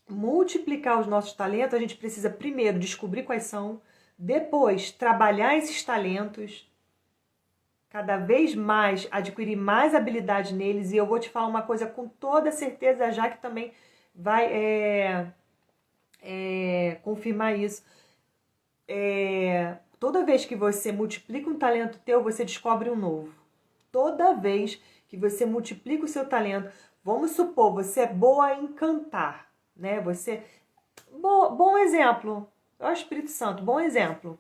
multiplicar os nossos talentos, a gente precisa primeiro descobrir quais são, depois trabalhar esses talentos, cada vez mais adquirir mais habilidade neles. E eu vou te falar uma coisa com toda certeza, já que também vai confirmar isso. Toda vez que você multiplica um talento teu, você descobre um novo. Toda vez que você multiplica o seu talento, vamos supor, você é boa em cantar, né? Você bom exemplo. É o Espírito Santo, bom exemplo.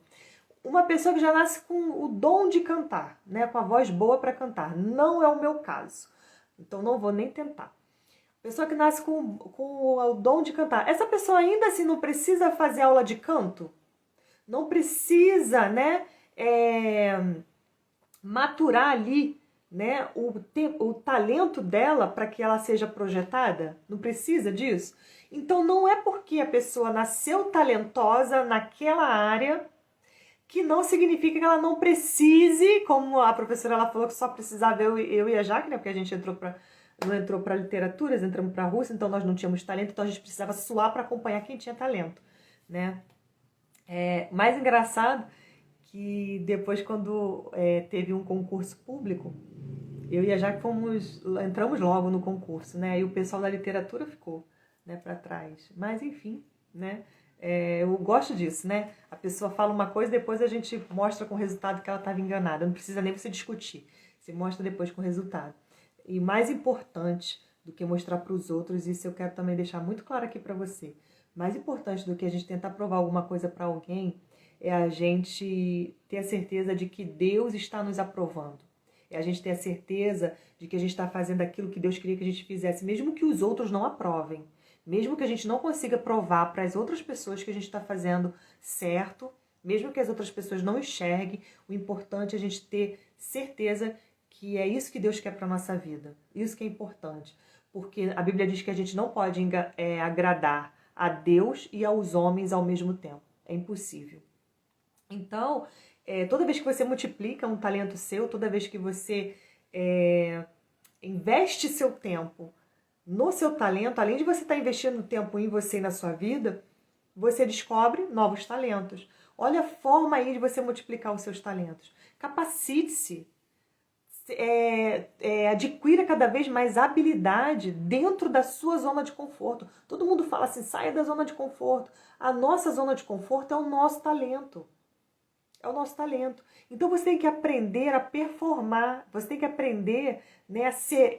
Uma pessoa que já nasce com o dom de cantar, né? Com a voz boa para cantar. Não é o meu caso. Então não vou nem tentar. Pessoa que nasce com o dom de cantar. Essa pessoa ainda assim não precisa fazer aula de canto? Não precisa, né? Maturar ali, né? O talento dela para que ela seja projetada? Não precisa disso? Então não é porque a pessoa nasceu talentosa naquela área que não significa que ela não precise, como a professora ela falou que só precisava eu e a Jaque, né? Porque a gente não entrou para literaturas, entramos para a Rússia, então nós não tínhamos talento, então a gente precisava suar para acompanhar quem tinha talento, né? Mais engraçado que depois, quando teve um concurso público, eu e a Jaque entramos logo no concurso, né? E o pessoal da literatura ficou, né, para trás. Mas enfim, né? Eu gosto disso, né? A pessoa fala uma coisa, depois a gente mostra com o resultado que ela estava enganada. Não precisa nem você discutir. Você mostra depois com o resultado. E mais importante do que mostrar para os outros, isso eu quero também deixar muito claro aqui para você. Mais importante do que a gente tentar provar alguma coisa para alguém é a gente ter a certeza de que Deus está nos aprovando. É a gente ter a certeza de que a gente está fazendo aquilo que Deus queria que a gente fizesse, mesmo que os outros não aprovem. Mesmo que a gente não consiga provar para as outras pessoas que a gente está fazendo certo, mesmo que as outras pessoas não enxerguem, o importante é a gente ter certeza que é isso que Deus quer para a nossa vida. Isso que é importante. Porque a Bíblia diz que a gente não pode agradar a Deus e aos homens ao mesmo tempo. É impossível. Então, toda vez que você multiplica um talento seu, toda vez que você investe seu tempo no seu talento, além de você estar investindo tempo em você e na sua vida, você descobre novos talentos. Olha a forma aí de você multiplicar os seus talentos. Capacite-se. Adquira cada vez mais habilidade dentro da sua zona de conforto. Todo mundo fala assim, saia da zona de conforto. A nossa zona de conforto é o nosso talento. É o nosso talento. Então você tem que aprender a performar, você tem que aprender, né, a ser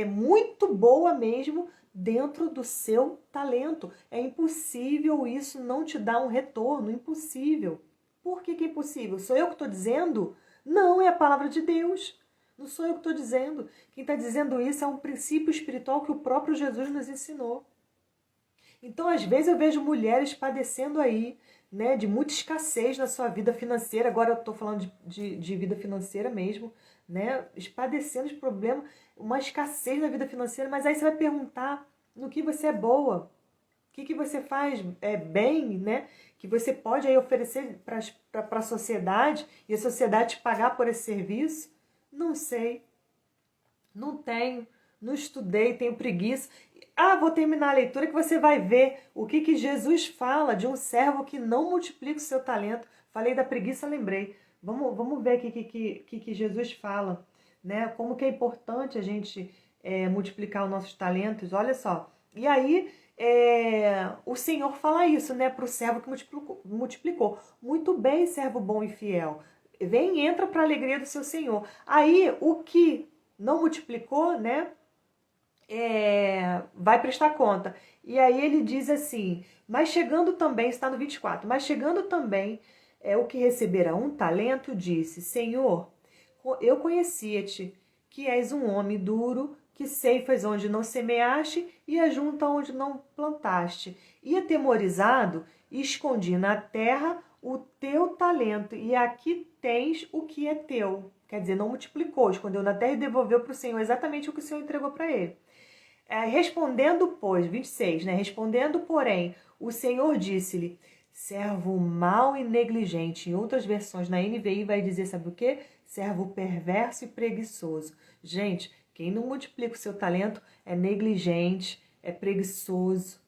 muito boa mesmo dentro do seu talento. É impossível isso não te dar um retorno, impossível. Por que é impossível? Sou eu que estou dizendo? Não, é a palavra de Deus. Não sou eu que estou dizendo. Quem está dizendo isso é um princípio espiritual que o próprio Jesus nos ensinou. Então, às vezes, eu vejo mulheres padecendo aí, né, de muita escassez na sua vida financeira. Agora eu estou falando de vida financeira mesmo, né? Padecendo de problema, uma escassez na vida financeira, mas aí você vai perguntar no que você é boa. O que você faz bem, né? Que você pode aí oferecer para a sociedade e a sociedade te pagar por esse serviço? Não sei. Não tenho. Não estudei, tenho preguiça. Vou terminar a leitura que você vai ver o que Jesus fala de um servo que não multiplica o seu talento. Falei da preguiça, lembrei. Vamos ver o que Jesus fala, né? Como que é importante a gente multiplicar os nossos talentos. Olha só. E aí, o Senhor fala isso, né? Para o servo que multiplicou. Muito bem, servo bom e fiel. Vem e entra para a alegria do seu Senhor. Aí, o que não multiplicou, né? Vai prestar conta. E aí ele diz assim, mas chegando também, está no 24, mas chegando também o que recebera um talento, disse, Senhor, eu conhecia-te, que és um homem duro, que ceifas onde não semeaste e ajunta onde não plantaste. E atemorizado, escondi na terra o teu talento, e aqui tens o que é teu. Quer dizer, não multiplicou, escondeu na terra e devolveu para o Senhor exatamente o que o Senhor entregou para ele. Respondendo, pois, 26, né? Respondendo, porém, o Senhor disse-lhe, servo mau e negligente. Em outras versões, na NVI vai dizer, sabe o quê? Servo perverso e preguiçoso. Gente, quem não multiplica o seu talento é negligente, é preguiçoso.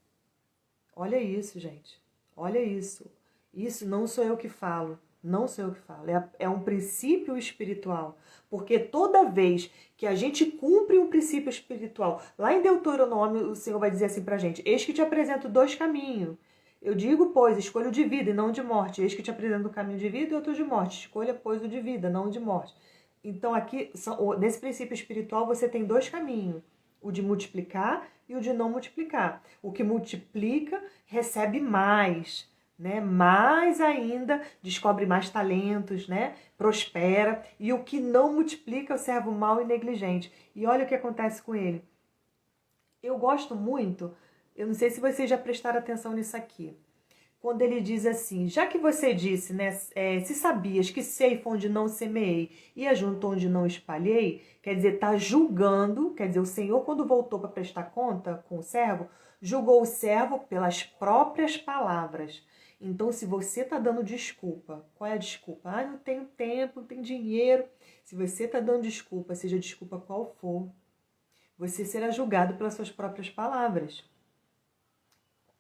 Olha isso, gente. Olha isso. Isso não sou eu que falo. Não sou eu que falo. É um princípio espiritual. Porque toda vez que a gente cumpre um princípio espiritual, lá em Deuteronômio o Senhor vai dizer assim pra gente, eis que te apresento 2 caminhos. Eu digo, pois, escolha o de vida e não o de morte. Eis que te apresento o caminho de vida e outro de morte. Escolha, pois, o de vida, não o de morte. Então aqui, nesse princípio espiritual, você tem 2 caminhos. O de multiplicar e o de não multiplicar. O que multiplica recebe mais, né? Mais ainda descobre mais talentos, né? Prospera. E o que não multiplica é o servo mau e negligente. E olha o que acontece com ele. Eu gosto muito, eu não sei se vocês já prestaram atenção nisso aqui. Quando ele diz assim, já que você disse, né, se sabias que ceifo onde não semeei e ajunto onde não espalhei, quer dizer, está julgando, quer dizer, o Senhor quando voltou para prestar conta com o servo, julgou o servo pelas próprias palavras. Então, se você está dando desculpa, qual é a desculpa? Não tenho tempo, não tenho dinheiro. Se você está dando desculpa, seja desculpa qual for, você será julgado pelas suas próprias palavras.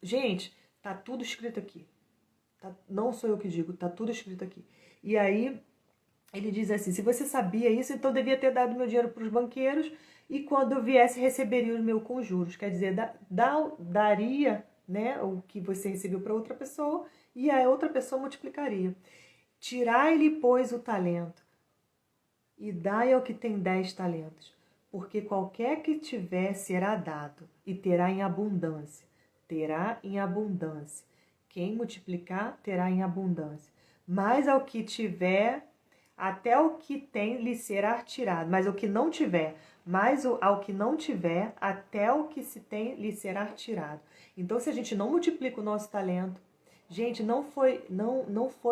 Gente, tá tudo escrito aqui. Não sou eu que digo, tá tudo escrito aqui. E aí, ele diz assim, se você sabia isso, então devia ter dado meu dinheiro para os banqueiros e quando eu viesse, receberia os meus com juros. Quer dizer, daria, né, o que você recebeu para outra pessoa e a outra pessoa multiplicaria. Tirai-lhe, pois, o talento e dai ao que tem 10 talentos, porque qualquer que tiver será dado e terá em abundância. Terá em abundância. Quem multiplicar, terá em abundância. Mas ao que tiver, até o que tem lhe será tirado. Mas o que não tiver, ao que não tiver, até o que se tem lhe será tirado. Então, se a gente não multiplica o nosso talento, gente, não foi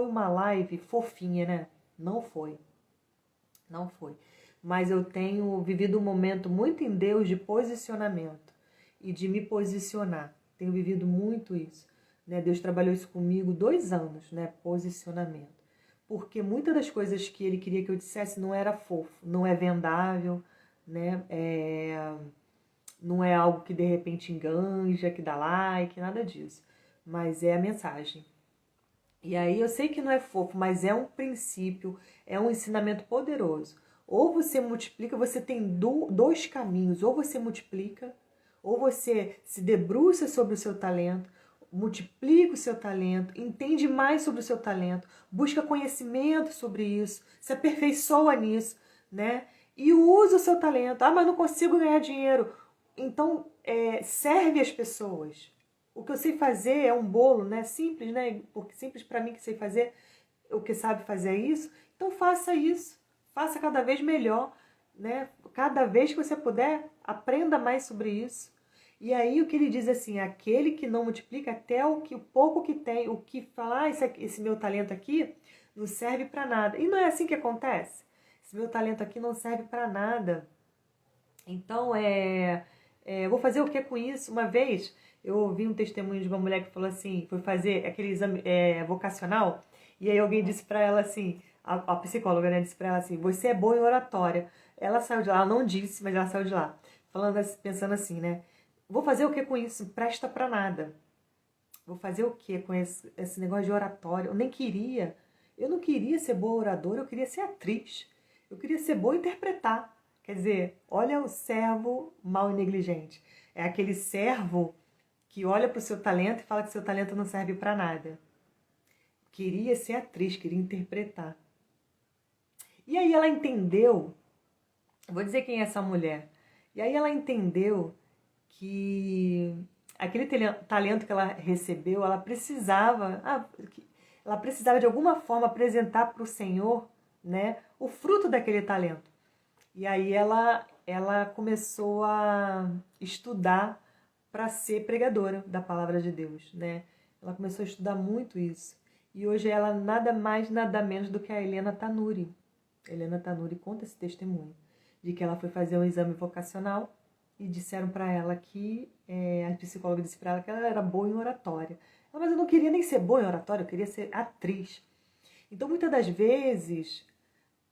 uma live fofinha, né? Não foi. Não foi. Mas eu tenho vivido um momento muito em Deus de posicionamento e de me posicionar. Tenho vivido muito isso, né? Deus trabalhou isso comigo 2 anos, né? Posicionamento. Porque muitas das coisas que ele queria que eu dissesse não era fofo, não é vendável, né? Não é algo que de repente enganja, que dá like, nada disso. Mas é a mensagem. E aí eu sei que não é fofo, mas é um princípio, é um ensinamento poderoso. Ou você multiplica, você tem 2 caminhos, ou você multiplica, ou você se debruça sobre o seu talento, multiplica o seu talento, entende mais sobre o seu talento, busca conhecimento sobre isso, se aperfeiçoa nisso, né? E usa o seu talento. Mas não consigo ganhar dinheiro. Então, serve as pessoas. O que eu sei fazer é um bolo, né? Simples, né? Porque simples para mim que sei fazer, o que sabe fazer é isso. Então faça isso. Faça cada vez melhor. né? Cada vez que você puder, aprenda mais sobre isso. E aí o que ele diz assim, aquele que não multiplica até o pouco que tem, o que fala, esse meu talento aqui não serve para nada. E não é assim que acontece. Esse meu talento aqui não serve para nada. Então, eu vou fazer o que com isso? Uma vez, eu ouvi um testemunho de uma mulher que falou assim, foi fazer aquele exame vocacional, e aí alguém disse para ela assim, a psicóloga, né, disse para ela assim, você é boa em oratória. Ela saiu de lá, ela não disse, mas ela saiu de lá, pensando assim, né, vou fazer o que com isso? Presta para nada. Vou fazer o que com esse negócio de oratória? Eu não queria ser boa oradora, eu queria ser atriz. Eu queria ser boa interpretar. Quer dizer, olha o servo mau e negligente. É aquele servo que olha para o seu talento e fala que seu talento não serve para nada. Queria ser atriz, queria interpretar. E aí ela entendeu, vou dizer quem é essa mulher. E aí ela entendeu que aquele talento que ela recebeu, ela precisava de alguma forma apresentar para o Senhor, né, o fruto daquele talento. E aí ela começou a estudar para ser pregadora da palavra de Deus, né? Ela começou a estudar muito isso. E hoje ela nada mais, nada menos do que a Helena Tanuri. Helena Tanuri conta esse testemunho de que ela foi fazer um exame vocacional e disseram para ela que, a psicóloga disse para ela que ela era boa em oratória. Ela, mas eu não queria nem ser boa em oratória, eu queria ser atriz. Então, muitas das vezes,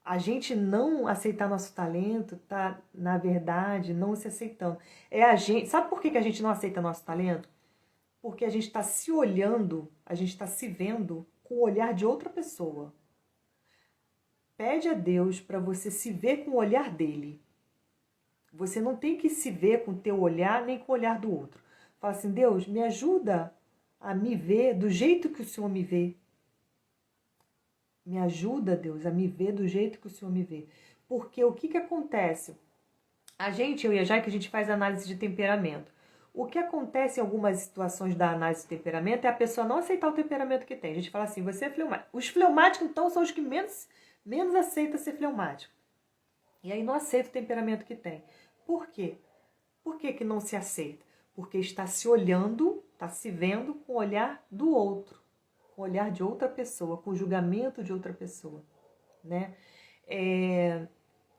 a gente não aceitar nosso talento tá, na verdade, não se aceitando. Sabe por que a gente não aceita nosso talento? Porque a gente está se olhando, a gente está se vendo com o olhar de outra pessoa. Pede a Deus para você se ver com o olhar dele. Você não tem que se ver com o teu olhar, nem com o olhar do outro. Fala assim, Deus, me ajuda a me ver do jeito que o Senhor me vê. Me ajuda, Deus, a me ver do jeito que o Senhor me vê. Porque o que acontece? Eu e a Jai, que a gente faz análise de temperamento. O que acontece em algumas situações da análise de temperamento é a pessoa não aceitar o temperamento que tem. A gente fala assim, você é fleumático. Os fleumáticos, então, são os que menos aceitam ser fleumático. E aí não aceita o temperamento que tem. Por quê? Por que não se aceita? Porque está se olhando, está se vendo com o olhar do outro, com o olhar de outra pessoa, com o julgamento de outra pessoa, né?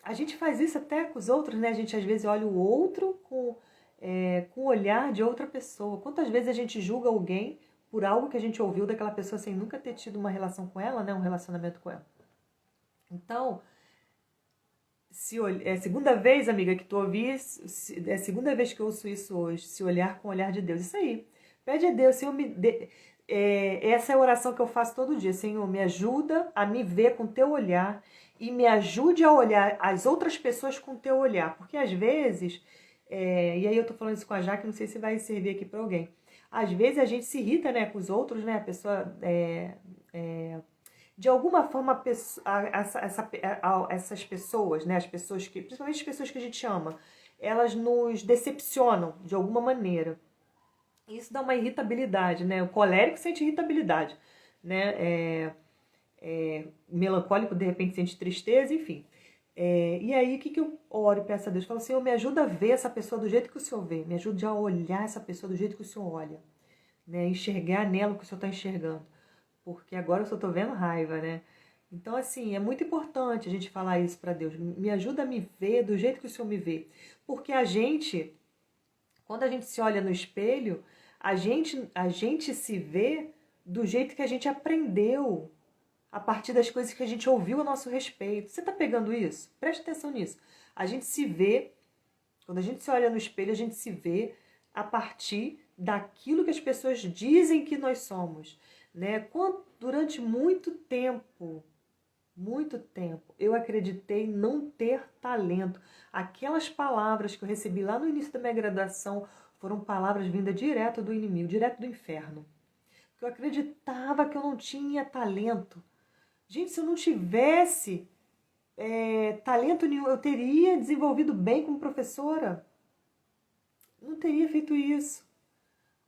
A gente faz isso até com os outros, né? A gente às vezes olha o outro com o olhar de outra pessoa. Quantas vezes a gente julga alguém por algo que a gente ouviu daquela pessoa sem nunca ter tido uma relação com ela, né? Um relacionamento com ela. Então, é a segunda vez, amiga, que tu ouvis, é a segunda vez que eu ouço isso hoje, se olhar com o olhar de Deus. Isso aí. Pede a Deus, Senhor, essa é a oração que eu faço todo dia. Senhor, me ajuda a me ver com teu olhar e me ajude a olhar as outras pessoas com teu olhar. Porque às vezes, e aí eu tô falando isso com a Jaque, não sei se vai servir aqui para alguém. Às vezes a gente se irrita, né, com os outros, né, a pessoa... de alguma forma, essas pessoas, né, principalmente as pessoas que a gente ama, elas nos decepcionam de alguma maneira. Isso dá uma irritabilidade, né? O colérico sente irritabilidade, né? O melancólico, de repente, sente tristeza, enfim. E aí, o que eu oro e peço a Deus? Eu falo, Senhor, me ajuda a ver essa pessoa do jeito que o Senhor vê. Me ajude a olhar essa pessoa do jeito que o Senhor olha. Né? Enxergar nela o que o Senhor está enxergando. Porque agora eu só tô vendo raiva, né? Então, assim, é muito importante a gente falar isso para Deus. Me ajuda a me ver do jeito que o Senhor me vê. Porque quando a gente se olha no espelho, a gente se vê do jeito que a gente aprendeu, a partir das coisas que a gente ouviu a nosso respeito. Você tá pegando isso? Preste atenção nisso. A gente se vê, quando a gente se olha no espelho, a gente se vê a partir daquilo que as pessoas dizem que nós somos. Né? Durante muito tempo, eu acreditei não ter talento. Aquelas palavras que eu recebi lá no início da minha graduação foram palavras vindas direto do inimigo, direto do inferno. Eu acreditava que eu não tinha talento. Gente, se eu não tivesse talento nenhum, eu teria desenvolvido bem como professora. Não teria feito isso.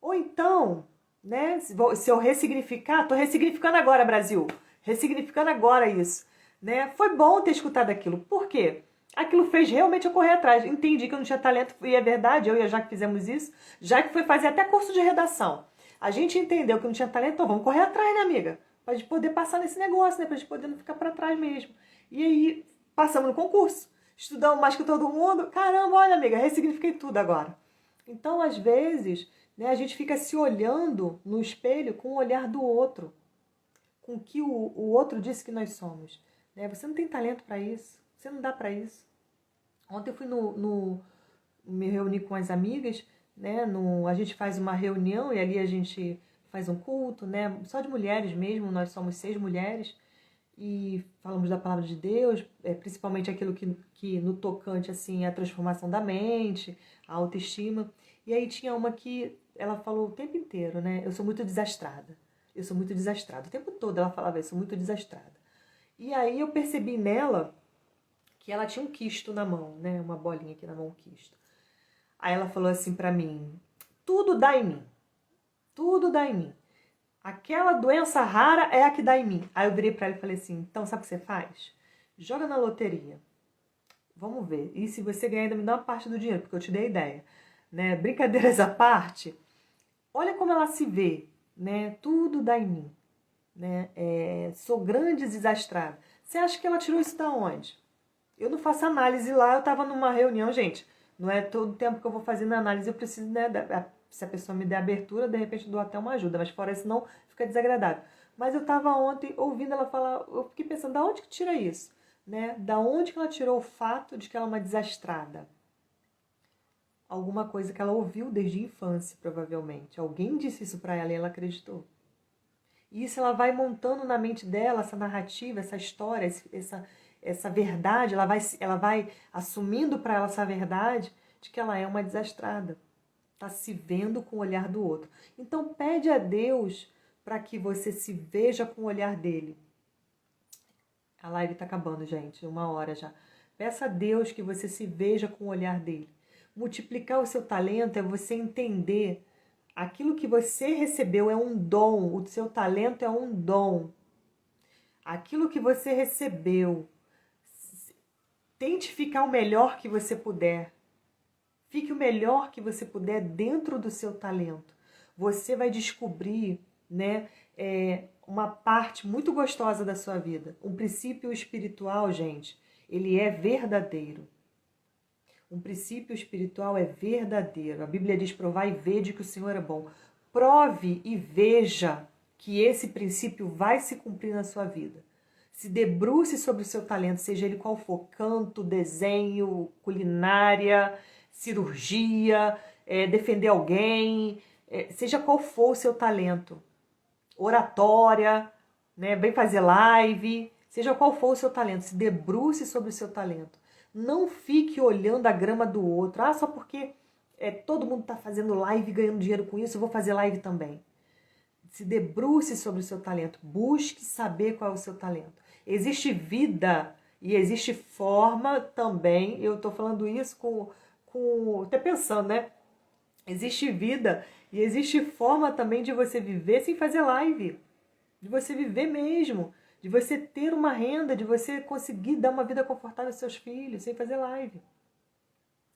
Ou então... né? Se eu ressignificar, tô ressignificando agora, Brasil. Ressignificando agora isso. Né? Foi bom ter escutado aquilo. Por quê? Aquilo fez realmente eu correr atrás. Entendi que eu não tinha talento, e é verdade, eu e a Jaque fizemos isso. Jaque foi fazer até curso de redação. A gente entendeu que não tinha talento, então vamos correr atrás, né, amiga? Pra gente poder passar nesse negócio, né? Pra gente poder não ficar pra trás mesmo. E aí, passamos no concurso. Estudamos mais que todo mundo. Caramba, olha, amiga, ressignifiquei tudo agora. Então, às vezes, né, a gente fica se olhando no espelho com o olhar do outro, com o que o outro disse que nós somos. Né? Você não tem talento para isso, você não dá para isso. Ontem eu fui me reuni com as amigas, né? A gente faz uma reunião e ali a gente faz um culto, né? Só de mulheres mesmo, nós somos 6 mulheres e falamos da palavra de Deus, principalmente aquilo que no tocante assim, a transformação da mente, a autoestima. E aí tinha uma que ela falou o tempo inteiro, né? Eu sou muito desastrada. Eu sou muito desastrada. O tempo todo ela falava, eu sou muito desastrada. E aí eu percebi nela que ela tinha um quisto na mão, né? Uma bolinha aqui na mão, um quisto. Aí ela falou assim pra mim, tudo dá em mim. Tudo dá em mim. Aquela doença rara é a que dá em mim. Aí eu virei pra ela e falei assim, então sabe o que você faz? Joga na loteria. Vamos ver. E se você ganhar, ainda me dá uma parte do dinheiro, porque eu te dei a ideia. Né? Brincadeiras à parte, olha como ela se vê. Né? Tudo dá em mim. Né? Sou grande e desastrada. Você acha que ela tirou isso da onde? Eu não faço análise lá, eu estava numa reunião, gente. Não é todo tempo que eu vou fazendo análise, eu preciso, né, se a pessoa me der abertura, de repente eu dou até uma ajuda, mas fora isso não fica desagradável. Mas eu estava ontem ouvindo ela falar, eu fiquei pensando, da onde que tira isso? Né? Da onde que ela tirou o fato de que ela é uma desastrada? Alguma coisa que ela ouviu desde a infância, provavelmente. Alguém disse isso para ela e ela acreditou. E isso ela vai montando na mente dela, essa narrativa, essa história, essa verdade, ela vai assumindo para ela essa verdade de que ela é uma desastrada. Está se vendo com o olhar do outro. Então pede a Deus para que você se veja com o olhar dele. A live está acabando, gente, 1 hora já. Peça a Deus que você se veja com o olhar dele. Multiplicar o seu talento é você entender aquilo que você recebeu é um dom, o seu talento é um dom. Aquilo que você recebeu, tente ficar o melhor que você puder. Fique o melhor que você puder dentro do seu talento. Você vai descobrir, né, uma parte muito gostosa da sua vida. Um princípio espiritual, gente, ele é verdadeiro. Um princípio espiritual é verdadeiro. A Bíblia diz, provai e vede que o Senhor é bom. Prove e veja que esse princípio vai se cumprir na sua vida. Se debruce sobre o seu talento, seja ele qual for, canto, desenho, culinária, cirurgia, defender alguém, seja qual for o seu talento. Oratória, né, bem fazer live, seja qual for o seu talento, se debruce sobre o seu talento. Não fique olhando a grama do outro. Só porque todo mundo está fazendo live e ganhando dinheiro com isso, eu vou fazer live também. Se debruce sobre o seu talento. Busque saber qual é o seu talento. Existe vida e existe forma também. Eu estou falando isso até pensando, né? Existe vida e existe forma também de você viver sem fazer live. De você viver mesmo. De você ter uma renda, de você conseguir dar uma vida confortável aos seus filhos, sem fazer live.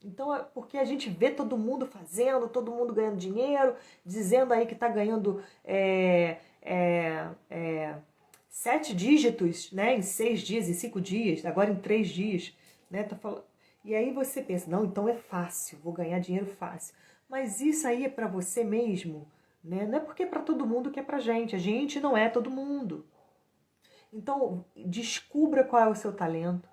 Então, porque a gente vê todo mundo fazendo, todo mundo ganhando dinheiro, dizendo aí que está ganhando 7 dígitos, né, em 6 dias, em 5 dias, agora em 3 dias. Né, e aí você pensa, não, então é fácil, vou ganhar dinheiro fácil. Mas isso aí é para você mesmo, né? Não é porque é para todo mundo que é para gente. A gente não é todo mundo. Então, descubra qual é o seu talento.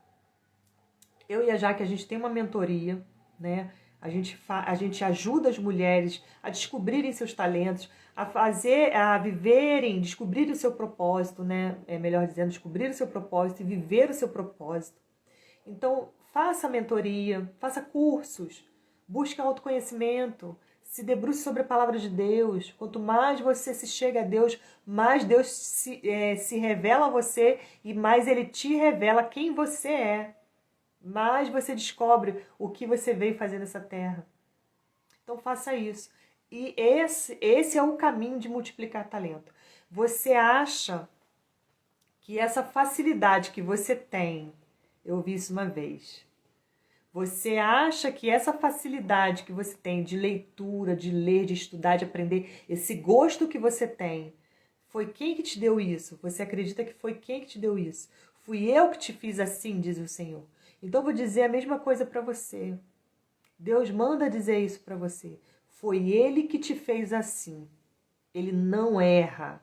Eu e a Jaque, a gente tem uma mentoria, né? A gente ajuda as mulheres a descobrirem seus talentos, a viverem, descobrir o seu propósito, né? Melhor dizendo, descobrir o seu propósito e viver o seu propósito. Então, faça mentoria, faça cursos, busque autoconhecimento, se debruce sobre a palavra de Deus. Quanto mais você se chega a Deus, mais Deus se revela a você e mais Ele te revela quem você é. Mais você descobre o que você veio fazer nessa terra. Então faça isso. E esse é o caminho de multiplicar talento. Você acha que essa facilidade que você tem, eu ouvi isso uma vez, Você acha que essa facilidade que você tem de leitura, de ler, de estudar, de aprender, esse gosto que você tem, foi quem que te deu isso? Você acredita que foi quem que te deu isso? Fui eu que te fiz assim, diz o Senhor. Então eu vou dizer a mesma coisa para você. Deus manda dizer isso para você. Foi Ele que te fez assim. Ele não erra.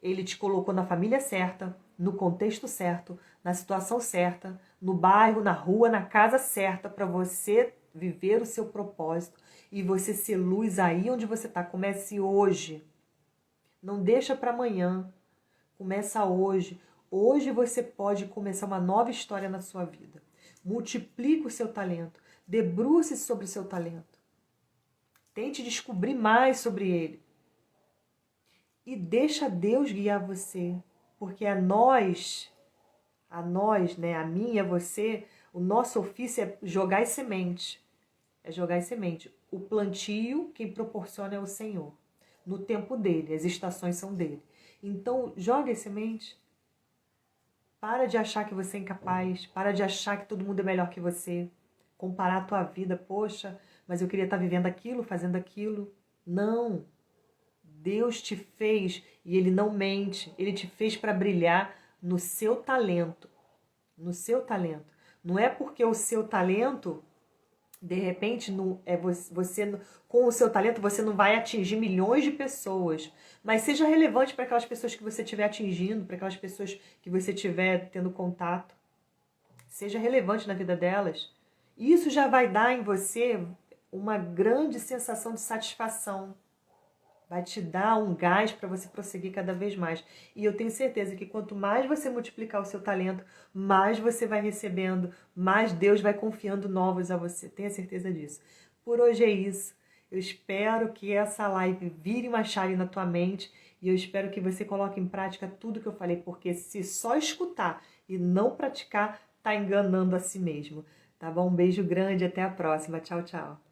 Ele te colocou na família certa, no contexto certo, na situação certa, no bairro, na rua, na casa certa, para você viver o seu propósito e você ser luz aí onde você está. Comece hoje. Não deixa para amanhã. Começa hoje. Hoje você pode começar uma nova história na sua vida. Multiplique o seu talento. Debruce-se sobre o seu talento. Tente descobrir mais sobre ele. E deixa Deus guiar você. Porque a nós, né, a mim e a você, o nosso ofício é jogar as sementes. É jogar as sementes. O plantio, quem proporciona é o Senhor. No tempo dele, as estações são dele. Então, joga as sementes. Para de achar que você é incapaz. Para de achar que todo mundo é melhor que você. Comparar a tua vida. Poxa, mas eu queria estar vivendo aquilo, fazendo aquilo. Não. Deus te fez e Ele não mente. Ele te fez para brilhar no seu talento. No seu talento. Não é porque o seu talento, de repente, não é você com o seu talento você não vai atingir milhões de pessoas. Mas seja relevante para aquelas pessoas que você estiver atingindo, para aquelas pessoas que você estiver tendo contato. Seja relevante na vida delas. Isso já vai dar em você uma grande sensação de satisfação. Vai te dar um gás para você prosseguir cada vez mais. E eu tenho certeza que quanto mais você multiplicar o seu talento, mais você vai recebendo, mais Deus vai confiando novos a você. Tenha certeza disso. Por hoje é isso. Eu espero que essa live vire uma chave na tua mente e eu espero que você coloque em prática tudo que eu falei, porque se só escutar e não praticar, tá enganando a si mesmo. Tá bom? Um beijo grande, até a próxima. Tchau, tchau.